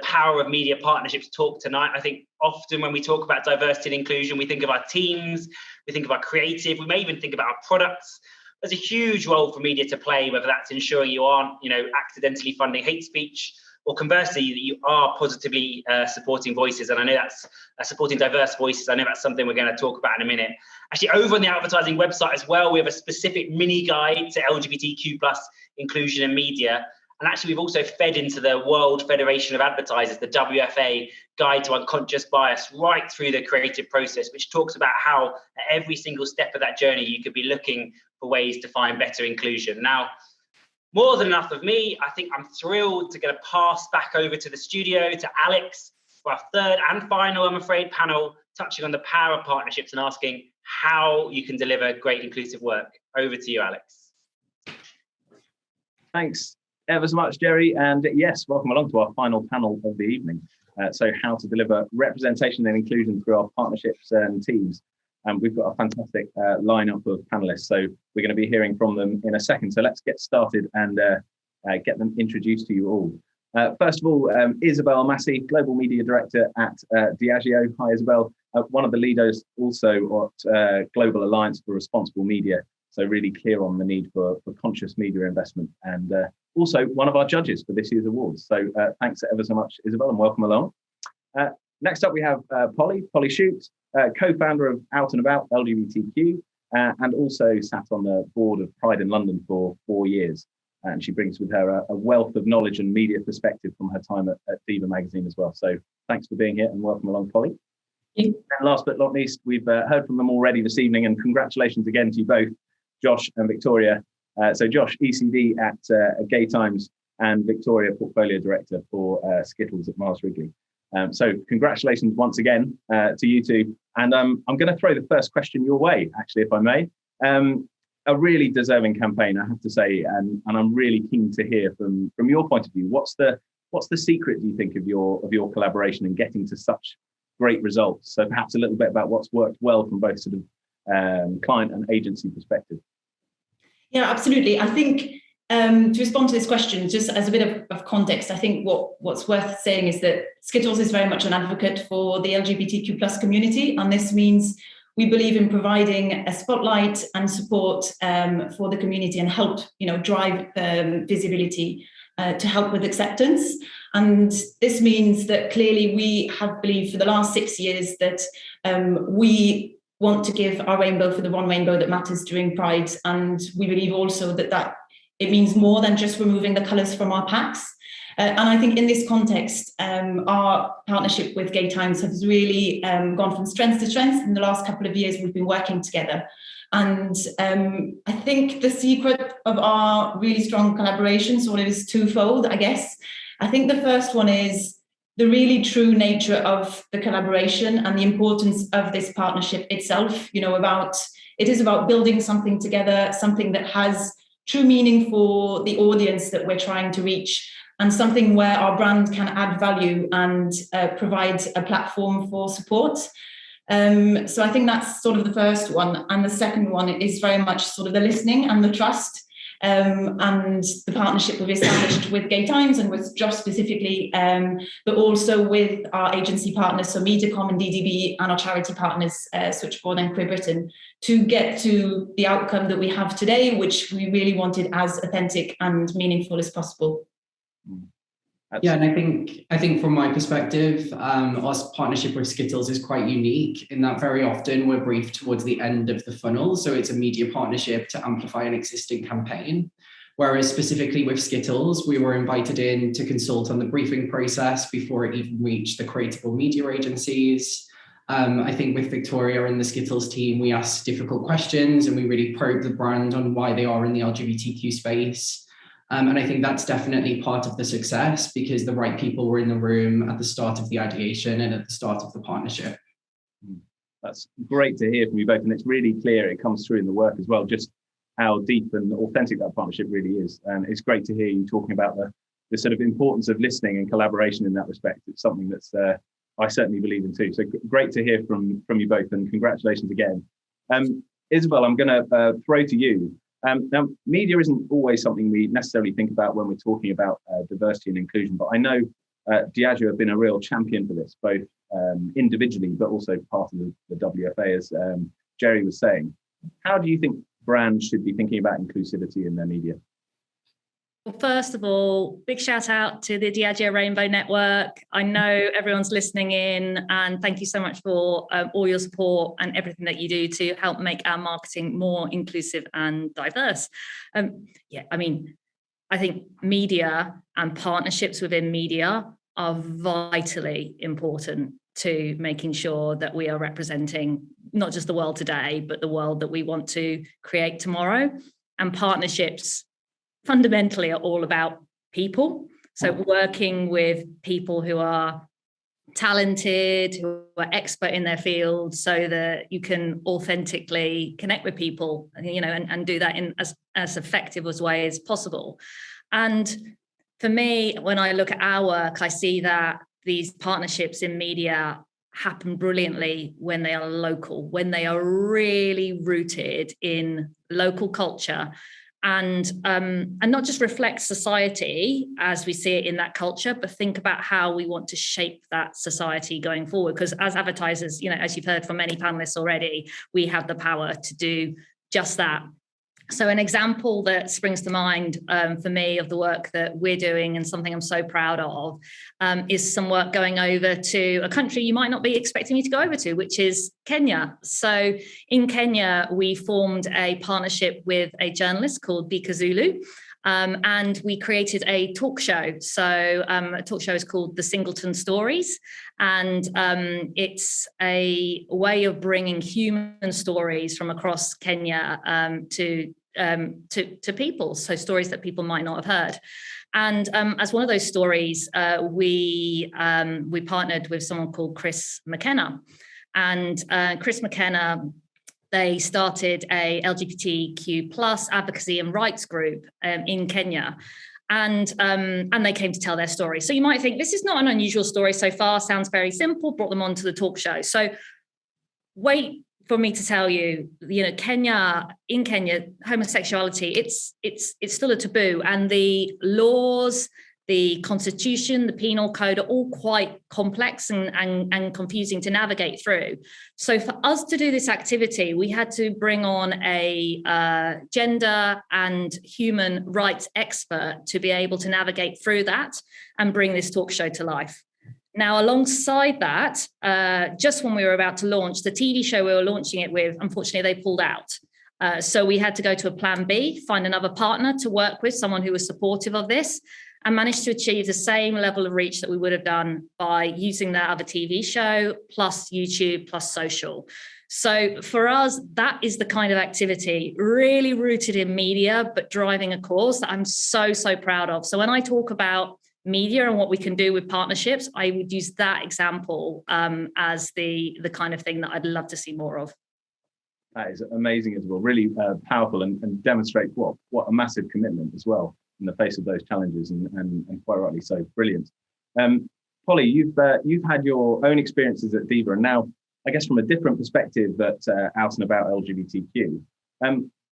power of media partnerships talk tonight. I think often when we talk about diversity and inclusion, we think of our teams, we think of our creative, we may even think about our products. There's a huge role for media to play, whether that's ensuring you aren't, accidentally funding hate speech, or conversely, that you are positively supporting voices. And I know that's supporting diverse voices. I know that's something we're going to talk about in a minute. Actually, over on the Outvertising website as well, we have a specific mini guide to LGBTQ+ inclusion in media. And actually, we've also fed into the World Federation of Advertisers, the WFA Guide to Unconscious Bias, right through the creative process, which talks about how at every single step of that journey, you could be looking for ways to find better inclusion. Now, more than enough of me. I think I'm thrilled to get a pass back over to the studio to Alex for our third and final, I'm afraid, panel, touching on the power of partnerships and asking how you can deliver great inclusive work. Over to you, Alex. Thanks ever so much, Jerry. And yes, welcome along to our final panel of the evening. So how to deliver representation and inclusion through our partnerships and teams. And we've got a fantastic lineup of panelists. So we're going to be hearing from them in a second. So let's get started and get them introduced to you all. First of all, Isabel Massey, Global Media Director at Diageo. Hi, Isabel. One of the leaders also at Global Alliance for Responsible Media. So really clear on the need for conscious media investment, and also one of our judges for this year's awards. So thanks ever so much, Isabel, and welcome along. Next up, we have Polly Shute, co-founder of Out and About LGBTQ, and also sat on the board of Pride in London for 4 years. And she brings with her a wealth of knowledge and media perspective from her time at Diva magazine as well. So thanks for being here and welcome along, Polly. And last but not least, we've heard from them already this evening, and congratulations again to you both, Josh and Victoria. So Josh, ECD at Gay Times, and Victoria, Portfolio Director for Skittles at Mars Wrigley. So congratulations once again to you two. And I'm going to throw the first question your way, actually, if I may. A really deserving campaign, I have to say, and I'm really keen to hear from your point of view. What's the secret, do you think, of your collaboration and getting to such great results? So perhaps a little bit about what's worked well from both sort of client and agency perspective. Yeah, absolutely. I think to respond to this question, just as a bit of context, I think what's worth saying is that Skittles is very much an advocate for the LGBTQ+ community, and this means we believe in providing a spotlight and support for the community and help, drive visibility to help with acceptance. And this means that clearly we have believed for the last 6 years that we want to give our rainbow for the one rainbow that matters during Pride. And we believe also that it means more than just removing the colours from our packs. And I think in this context, our partnership with Gay Times has really gone from strength to strength. In the last couple of years, we've been working together. And I think the secret of our really strong collaboration sort of is twofold, I guess. I think the first one is the really true nature of the collaboration and the importance of this partnership itself. It is about building something together, something that has true meaning for the audience that we're trying to reach, and something where our brand can add value and provide a platform for support. So I think that's sort of the first one. And the second one is very much sort of the listening and the trust. And the partnership we've established with Gay Times and with Josh specifically, but also with our agency partners, so Mediacom and DDB, and our charity partners, Switchboard and Queer Britain, to get to the outcome that we have today, which we really wanted as authentic and meaningful as possible. Yeah, and I think from my perspective, our partnership with Skittles is quite unique in that very often we're briefed towards the end of the funnel. So it's a media partnership to amplify an existing campaign. Whereas specifically with Skittles, we were invited in to consult on the briefing process before it even reached the creatable media agencies. I think with Victoria and the Skittles team, we asked difficult questions and we really probed the brand on why they are in the LGBTQ space. And I think that's definitely part of the success because the right people were in the room at the start of the ideation and at the start of the partnership. That's great to hear from you both. And it's really clear, it comes through in the work as well, just how deep and authentic that partnership really is. And it's great to hear you talking about the sort of importance of listening and collaboration in that respect. It's something that's I certainly believe in too. So great to hear from you both, and congratulations again. Isabel, I'm going to throw to you. Now, media isn't always something we necessarily think about when we're talking about diversity and inclusion, but I know Diageo have been a real champion for this, both individually, but also part of the WFA, as Jerry was saying. How do you think brands should be thinking about inclusivity in their media? Well, first of all, big shout out to the Diageo Rainbow Network. I know everyone's listening in, and thank you so much for all your support and everything that you do to help make our marketing more inclusive and diverse. I think media and partnerships within media are vitally important to making sure that we are representing not just the world today, but the world that we want to create tomorrow. And partnerships fundamentally are all about people. So working with people who are talented, who are expert in their field, so that you can authentically connect with people, and do that in as effective a way as possible. And for me, when I look at our work, I see that these partnerships in media happen brilliantly when they are local, when they are really rooted in local culture, and not just reflect society as we see it in that culture, but think about how we want to shape that society going forward. Because as advertisers, as you've heard from many panelists already, we have the power to do just that. So an example that springs to mind for me of the work that we're doing, and something I'm so proud of, is some work going over to a country you might not be expecting me to go over to, which is Kenya. So in Kenya, we formed a partnership with a journalist called Bika Zulu, and we created a talk show. So a talk show is called The Singleton Stories, and it's a way of bringing human stories from across Kenya to people, so stories that people might not have heard. And as one of those stories, we partnered with someone called Chris McKenna, and Chris McKenna, they started a LGBTQ plus advocacy and rights group in Kenya. And they came to tell their story. So you might think this is not an unusual story so far, sounds very simple, brought them onto the talk show. So wait for me to tell you, in Kenya, homosexuality, it's still a taboo, and the laws, the constitution, the penal code are all quite complex and confusing to navigate through. So for us to do this activity, we had to bring on a gender and human rights expert to be able to navigate through that and bring this talk show to life. Now, alongside that, just when we were about to launch, the TV show we were launching it with, unfortunately, they pulled out. So we had to go to a plan B, find another partner to work with, someone who was supportive of this, and managed to achieve the same level of reach that we would have done by using that other TV show, plus YouTube, plus social. So for us, that is the kind of activity really rooted in media, but driving a cause that I'm so, so proud of. So when I talk about media and what we can do with partnerships, I would use that example as the kind of thing that I'd love to see more of. That is amazing as well, really powerful, and demonstrates what a massive commitment as well in the face of those challenges, and quite rightly so. Brilliant. Polly, you've had your own experiences at Diva, and now, I guess from a different perspective, that out and about LGBTQ.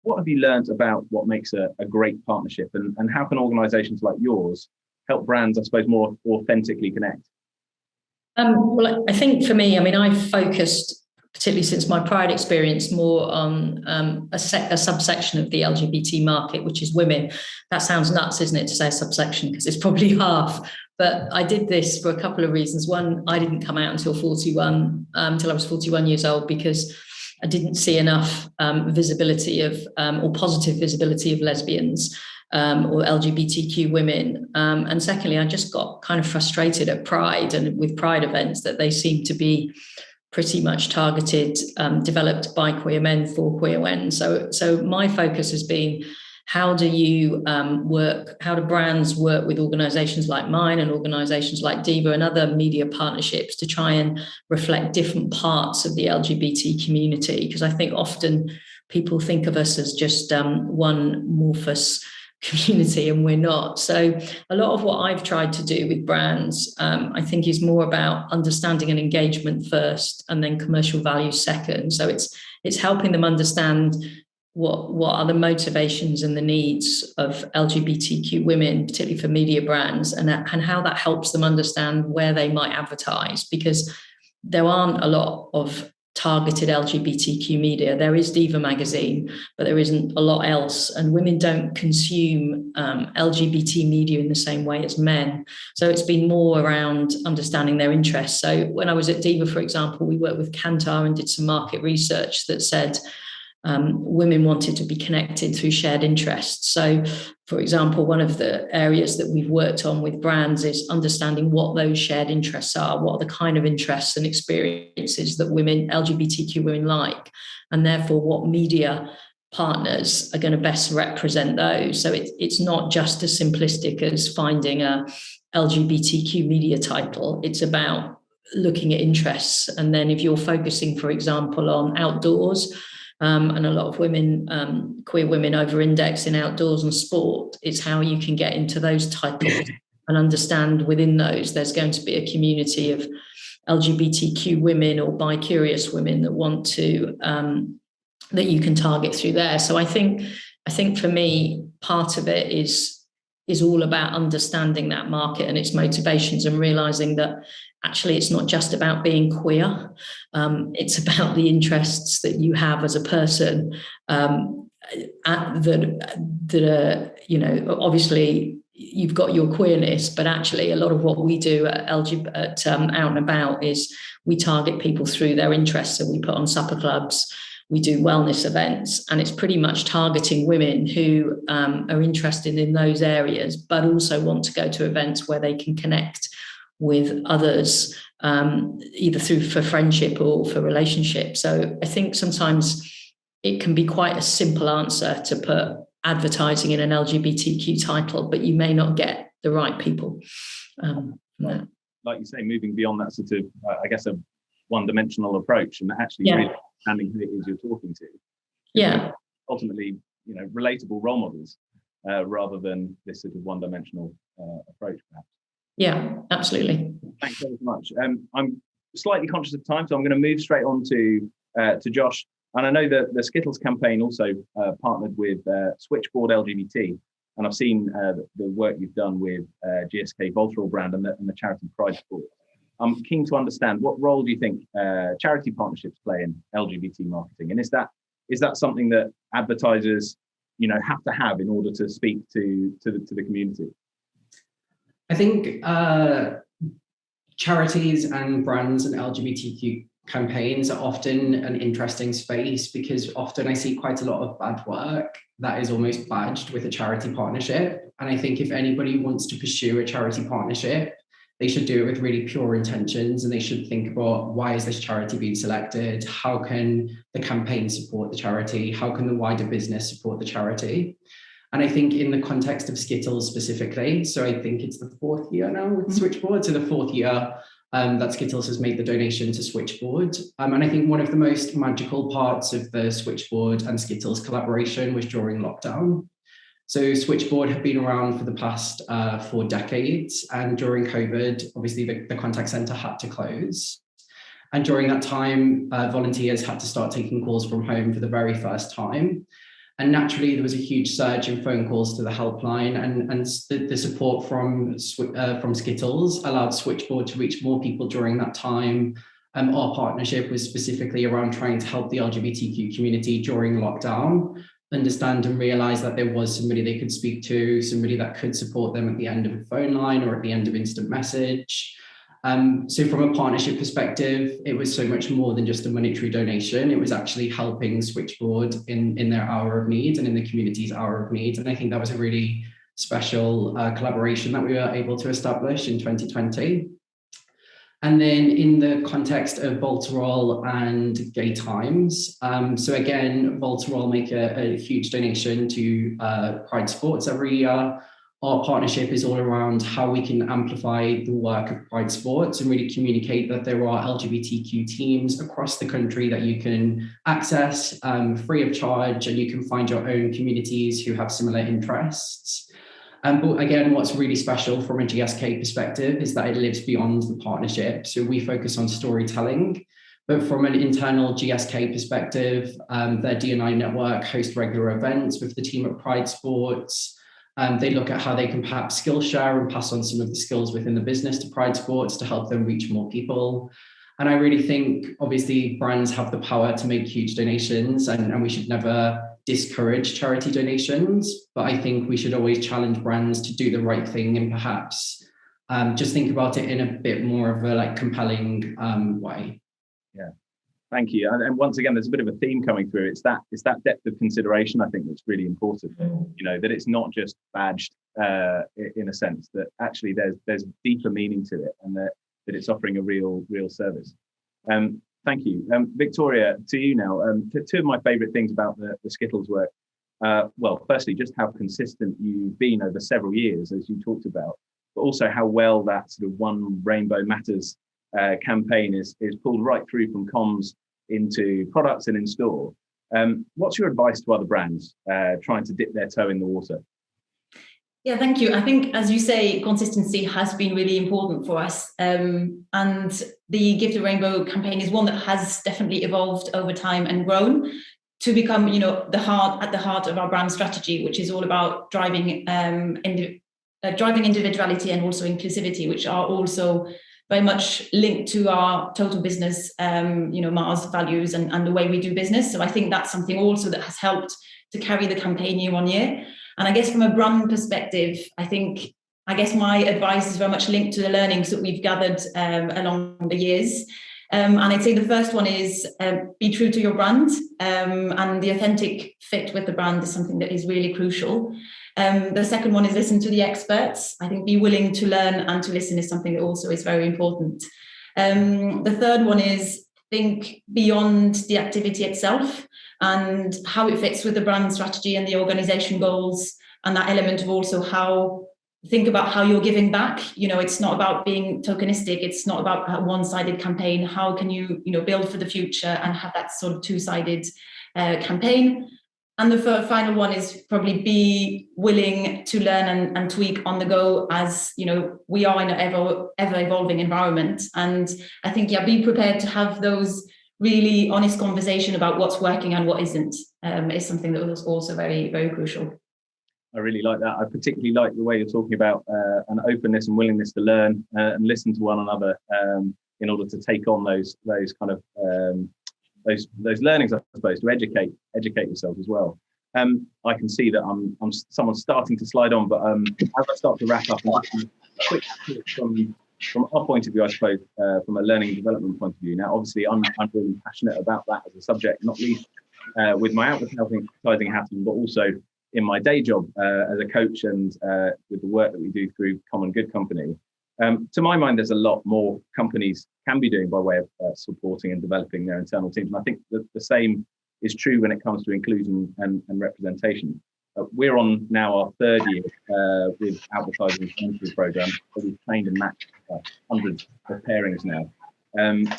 What have you learned about what makes a great partnership, and how can organisations like yours help brands, I suppose, more authentically connect? Well, I think for me, I've focused particularly since my prior experience, more on a subsection of the LGBT market, which is women. That sounds nuts, isn't it, to say subsection, because it's probably half. But I did this for a couple of reasons. One, I didn't come out until I was 41 years old, because I didn't see enough visibility of or positive visibility of lesbians or LGBTQ women. And secondly, I just got kind of frustrated at Pride and with Pride events that they seem to be pretty much targeted, developed by queer men for queer men. So my focus has been, how do brands work with organizations like mine and organizations like Diva and other media partnerships to try and reflect different parts of the LGBT community? Because I think often people think of us as just one amorphous community, and we're not. So a lot of what I've tried to do with brands, I think, is more about understanding and engagement first, and then commercial value second. So it's helping them understand what are the motivations and the needs of LGBTQ women, particularly for media brands, and how that helps them understand where they might advertise, because there aren't a lot of targeted LGBTQ media. There is Diva magazine, but there isn't a lot else, and women don't consume LGBT media in the same way as men. So it's been more around understanding their interests. So when I was at Diva, for example, we worked with Kantar and did some market research that said women wanted to be connected through shared interests. So, for example, one of the areas that we've worked on with brands is understanding what those shared interests are, what are the kind of interests and experiences that women, LGBTQ women, like, and therefore what media partners are going to best represent those. So it's not just as simplistic as finding a LGBTQ media title. It's about looking at interests. And then if you're focusing, for example, on outdoors, and a lot of women, queer women, over-index in outdoors and sport, it's how you can get into those titles and understand within those there's going to be a community of LGBTQ women or bi-curious women that want to, that you can target through there. So I think for me, part of it is all about understanding that market and its motivations, and realizing that actually it's not just about being queer. It's about the interests that you have as a person, that are, obviously you've got your queerness, but actually a lot of what we do at Out and About is we target people through their interests. So we put on supper clubs, we do wellness events, and it's pretty much targeting women who are interested in those areas, but also want to go to events where they can connect with others, either for friendship or for relationship. So I think sometimes it can be quite a simple answer to put advertising in an LGBTQ title, but you may not get the right people. Like you say, moving beyond that sort of, I guess, a one-dimensional approach, and actually really understanding who it is you're talking to. Yeah. Ultimately, relatable role models, rather than this sort of one-dimensional approach, perhaps. Yeah, absolutely. Thanks so much. I'm slightly conscious of time, so I'm going to move straight on to Josh. And I know that the Skittles campaign also partnered with Switchboard LGBT, and I've seen the work you've done with GSK Voltral brand and the charity Pride Sport. I'm keen to understand, what role do you think charity partnerships play in LGBT marketing, and is that something that advertisers have to have in order to speak to the community? I think charities and brands and LGBTQ campaigns are often an interesting space, because often I see quite a lot of bad work that is almost badged with a charity partnership. And I think if anybody wants to pursue a charity partnership, they should do it with really pure intentions, and they should think about, why is this charity being selected? How can the campaign support the charity? How can the wider business support the charity? And I think in the context of Skittles specifically, so I think it's the 4th year now with Switchboard, so the 4th year that Skittles has made the donation to Switchboard. And I think one of the most magical parts of the Switchboard and Skittles collaboration was during lockdown. So Switchboard have been around for the past 4 decades, and during COVID, obviously the contact centre had to close. And during that time, volunteers had to start taking calls from home for the very first time. And naturally, there was a huge surge in phone calls to the helpline, and the support from Skittles allowed Switchboard to reach more people during that time, Our partnership was specifically around trying to help the LGBTQ community during lockdown understand and realize that there was somebody they could speak to, somebody that could support them at the end of a phone line or at the end of instant message. So from a partnership perspective, it was so much more than just a monetary donation. It was actually helping Switchboard in their hour of need and in the community's hour of need. And I think that was a really special collaboration that we were able to establish in 2020. And then in the context of Voltarol and Gay Times, so again, Voltarol make a huge donation to Pride Sports every year. Our partnership is all around how we can amplify the work of Pride Sports and really communicate that there are LGBTQ teams across the country that you can access free of charge, and you can find your own communities who have similar interests. But again, what's really special from a GSK perspective is that it lives beyond the partnership. So we focus on storytelling, but from an internal GSK perspective, their D&I network hosts regular events with the team at Pride Sports. They look at how they can perhaps skill share and pass on some of the skills within the business to Pride Sports to help them reach more people. And I really think, obviously, brands have the power to make huge donations, and we should never discourage charity donations. But I think we should always challenge brands to do the right thing and perhaps just think about it in a bit more of a compelling way. Yeah, thank you. And once again, there's a bit of a theme coming through. It's that depth of consideration, I think, that's really important. You know, that it's not just badged in a sense, that actually there's deeper meaning to it, and that it's offering a real service. Thank you. Victoria, to you now. Two of my favourite things about the Skittles work, well, firstly, just how consistent you've been over several years, as you talked about, but also how well that sort of One Rainbow Matters campaign is pulled right through from comms into products and in store. What's your advice to other brands trying to dip their toe in the water? Yeah, thank you. I think, as you say, consistency has been really important for us. And the Give the Rainbow campaign is one that has definitely evolved over time and grown to become, at the heart of our brand strategy, which is all about driving individuality and also inclusivity, which are also very much linked to our total business, Mars values and the way we do business. So I think that's something also that has helped to carry the campaign year on year. And I guess from a brand perspective, I guess my advice is very much linked to the learnings that we've gathered along the years. And I'd say the first one is be true to your brand, and the authentic fit with the brand is something that is really crucial. The second one is listen to the experts. I think be willing to learn and to listen is something that also is very important. The third one is think beyond the activity itself and how it fits with the brand strategy and the organization goals, and that element of also think about how you're giving back. It's not about being tokenistic. It's not about a one-sided campaign. How can you, build for the future and have that sort of two-sided campaign? And the final one is probably be willing to learn and tweak on the go, as we are in an ever evolving environment. And I think, be prepared to have those really honest conversation about what's working and what isn't, is something that was also very, very crucial. I really like that. I particularly like the way you're talking about an openness and willingness to learn and listen to one another in order to take on those kind of those learnings, I suppose, to educate yourself as well. I can see that I'm someone's starting to slide on, but as I start to wrap up, a quick from our point of view, I suppose, from a learning and development point of view. Now, obviously, I'm really passionate about that as a subject, not least with my advertising hat on, but also in my day job as a coach and with the work that we do through Common Good Company. To my mind, there's a lot more companies can be doing by way of supporting and developing their internal teams. And I think that the same is true when it comes to inclusion and representation. We're on now our third year with Advertising Awards program. So we've trained and matched hundreds of pairings now. And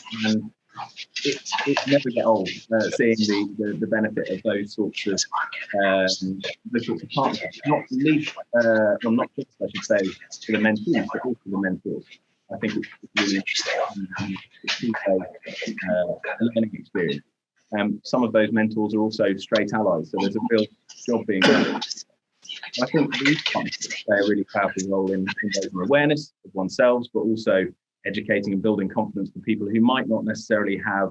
it never get old seeing the benefit of those sorts of partnerships, not least, well, not just, I should say, to the mentees, but also the mentors. I think it's really interesting a learning experience. Some of those mentors are also straight allies, so there's a real job being done. I think these partnerships play a really powerful role in raising awareness of oneself, but also educating and building confidence for people who might not necessarily have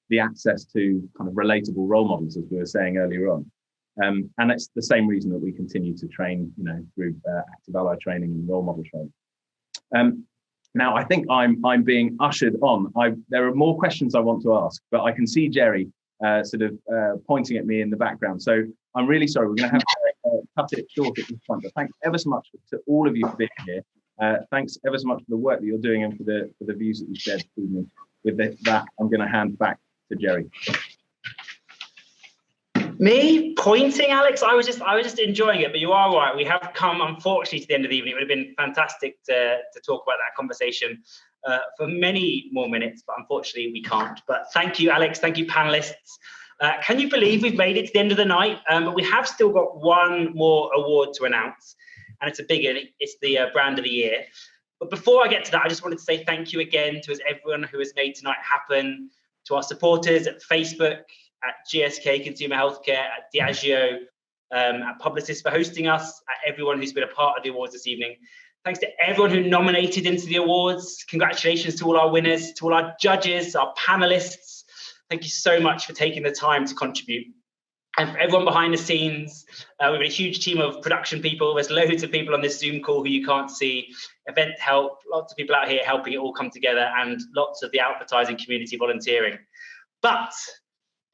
the access to kind of relatable role models, as we were saying earlier on. And it's the same reason that we continue to train, through active ally training and role model training. Now, I think I'm being ushered on. There are more questions I want to ask, but I can see Jerry pointing at me in the background. So I'm really sorry. We're going to have to cut it short at this point. But thanks ever so much to all of you for being here. Thanks ever so much for the work that you're doing and for the views that you shared this evening. With that, I'm going to hand back to Jerry. Me pointing, Alex? I was just enjoying it, but you are right. We have come, unfortunately, to the end of the evening. It would have been fantastic to talk about that conversation for many more minutes, but unfortunately we can't. But thank you, Alex. Thank you, panelists. Can you believe we've made it to the end of the night? But we have still got one more award to announce, and it's a biggie. It's the Brand of the Year. But before I get to that, I just wanted to say thank you again to everyone who has made tonight happen, to our supporters at Facebook, at GSK Consumer Healthcare, at Diageo, at Publicis for hosting us, at everyone who's been a part of the awards this evening. Thanks to everyone who nominated into the awards. Congratulations to all our winners, to all our judges, our panelists. Thank you so much for taking the time to contribute. And for everyone behind the scenes, we've got a huge team of production people. There's loads of people on this Zoom call who you can't see. Event help, lots of people out here helping it all come together, and lots of the advertising community volunteering. But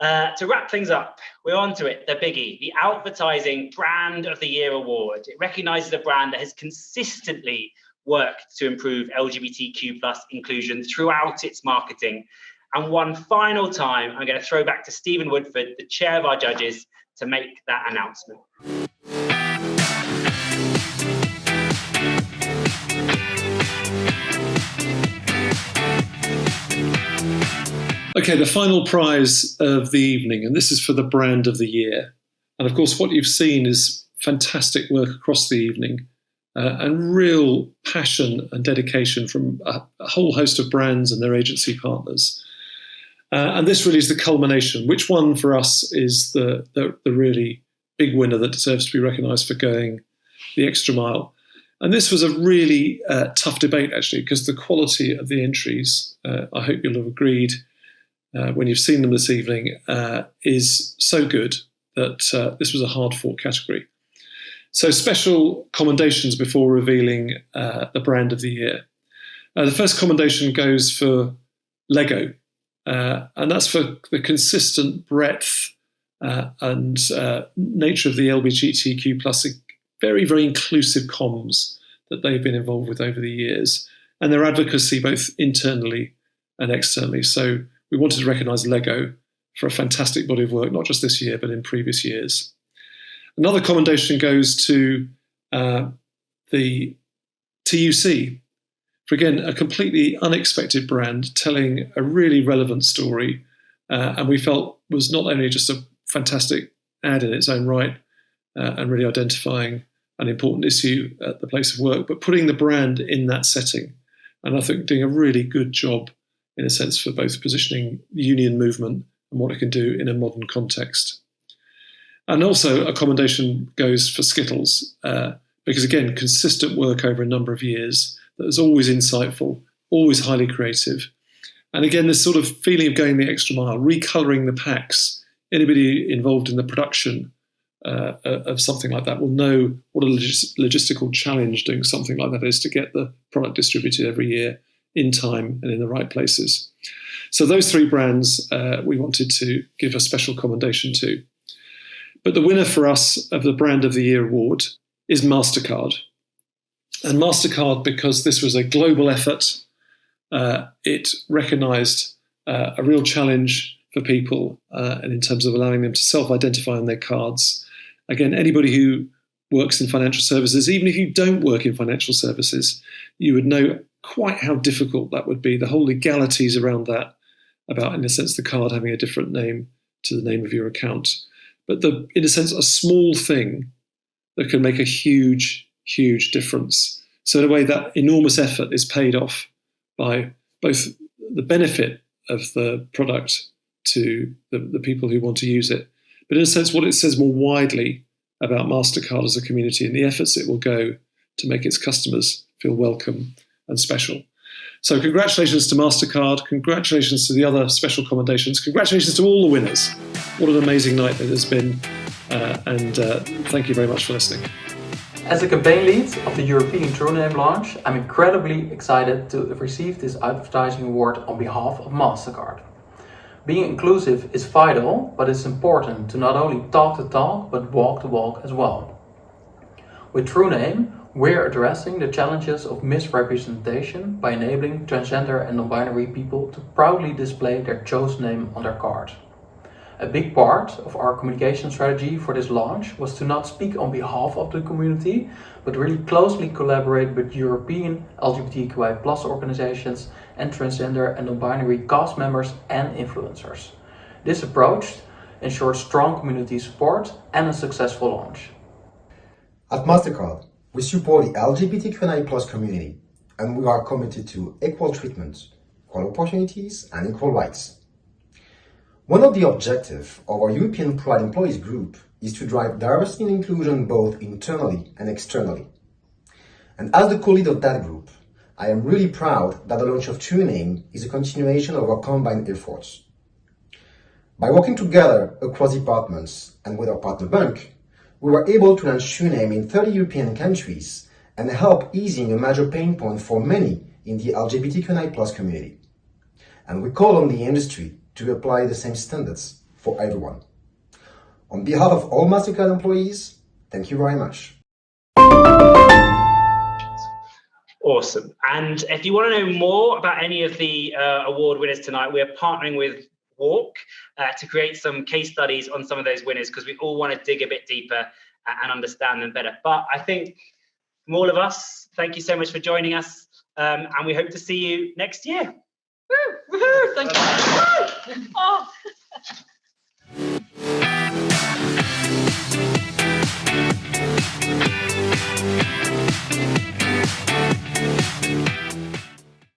to wrap things up, we're on to it, the biggie, the Outvertising Brand of the Year Award. It recognises a brand that has consistently worked to improve LGBTQ+ inclusion throughout its marketing. And one final time, I'm going to throw back to Stephen Woodford, the chair of our judges, to make that announcement. Okay, the final prize of the evening, and this is for the Brand of the Year. And of course, what you've seen is fantastic work across the evening and real passion and dedication from a whole host of brands and their agency partners. And this really is the culmination. Which one for us is the really big winner that deserves to be recognised for going the extra mile? And this was a really tough debate, actually, because the quality of the entries, I hope you'll have agreed when you've seen them this evening, is so good that this was a hard-fought category. So special commendations before revealing the Brand of the Year. The first commendation goes for Lego, and that's for the consistent breadth and nature of the LGBTQ+, very, very inclusive comms that they've been involved with over the years, and their advocacy both internally and externally. So we wanted to recognise Lego for a fantastic body of work, not just this year, but in previous years. Another commendation goes to the TUC, for, again, a completely unexpected brand telling a really relevant story, and we felt was not only just a fantastic ad in its own right and really identifying an important issue at the place of work, but putting the brand in that setting. And I think doing a really good job, in a sense, for both positioning the union movement and what it can do in a modern context. And also a commendation goes for Skittles, because, again, consistent work over a number of years that is always insightful, always highly creative. And again, this sort of feeling of going the extra mile, recolouring the packs. Anybody involved in the production of something like that will know what a logistical challenge doing something like that is to get the product distributed every year in time and in the right places. So those three brands we wanted to give a special commendation to. But the winner for us of the Brand of the Year award is MasterCard. And MasterCard, because this was a global effort, it recognised a real challenge for people and in terms of allowing them to self-identify on their cards. Again, anybody who works in financial services, even if you don't work in financial services, you would know quite how difficult that would be, the whole legalities around that, about, in a sense, the card having a different name to the name of your account. But in a sense, a small thing that can make a huge, huge difference. So in a way, that enormous effort is paid off by both the benefit of the product to the people who want to use it, but in a sense, what it says more widely about MasterCard as a community and the efforts it will go to make its customers feel welcome and special. So congratulations to MasterCard, congratulations to the other special commendations, congratulations to all the winners. What an amazing night it has been, and thank you very much for listening. As a campaign lead of the European True Name launch, I'm incredibly excited to have received this Advertising Award on behalf of MasterCard. Being inclusive is vital, but it's important to not only talk the talk, but walk the walk as well. With True Name, we're addressing the challenges of misrepresentation by enabling transgender and non-binary people to proudly display their chosen name on their card. A big part of our communication strategy for this launch was to not speak on behalf of the community, but really closely collaborate with European LGBTQI+ organizations and transgender and non-binary cast members and influencers. This approach ensures strong community support and a successful launch. At MasterCard, we support the LGBTQI+ community, and we are committed to equal treatment, equal opportunities, and equal rights. One of the objectives of our European Pride Employees Group is to drive diversity and inclusion both internally and externally. And as the co-leader of that group, I am really proud that the launch of True Name is a continuation of our combined efforts. By working together across departments and with our partner bank, we were able to launch True Name in 30 European countries and help easing a major pain point for many in the LGBTQI+ community. And we call on the industry to apply the same standards for everyone. On behalf of all MasterCard employees, thank you very much. Awesome. And if you want to know more about any of the award winners tonight, we're partnering with Walk to create some case studies on some of those winners, because we all want to dig a bit deeper and understand them better. But I think from all of us, thank you so much for joining us, and we hope to see you next year. Woo! Woohoo! Thank you. Oh.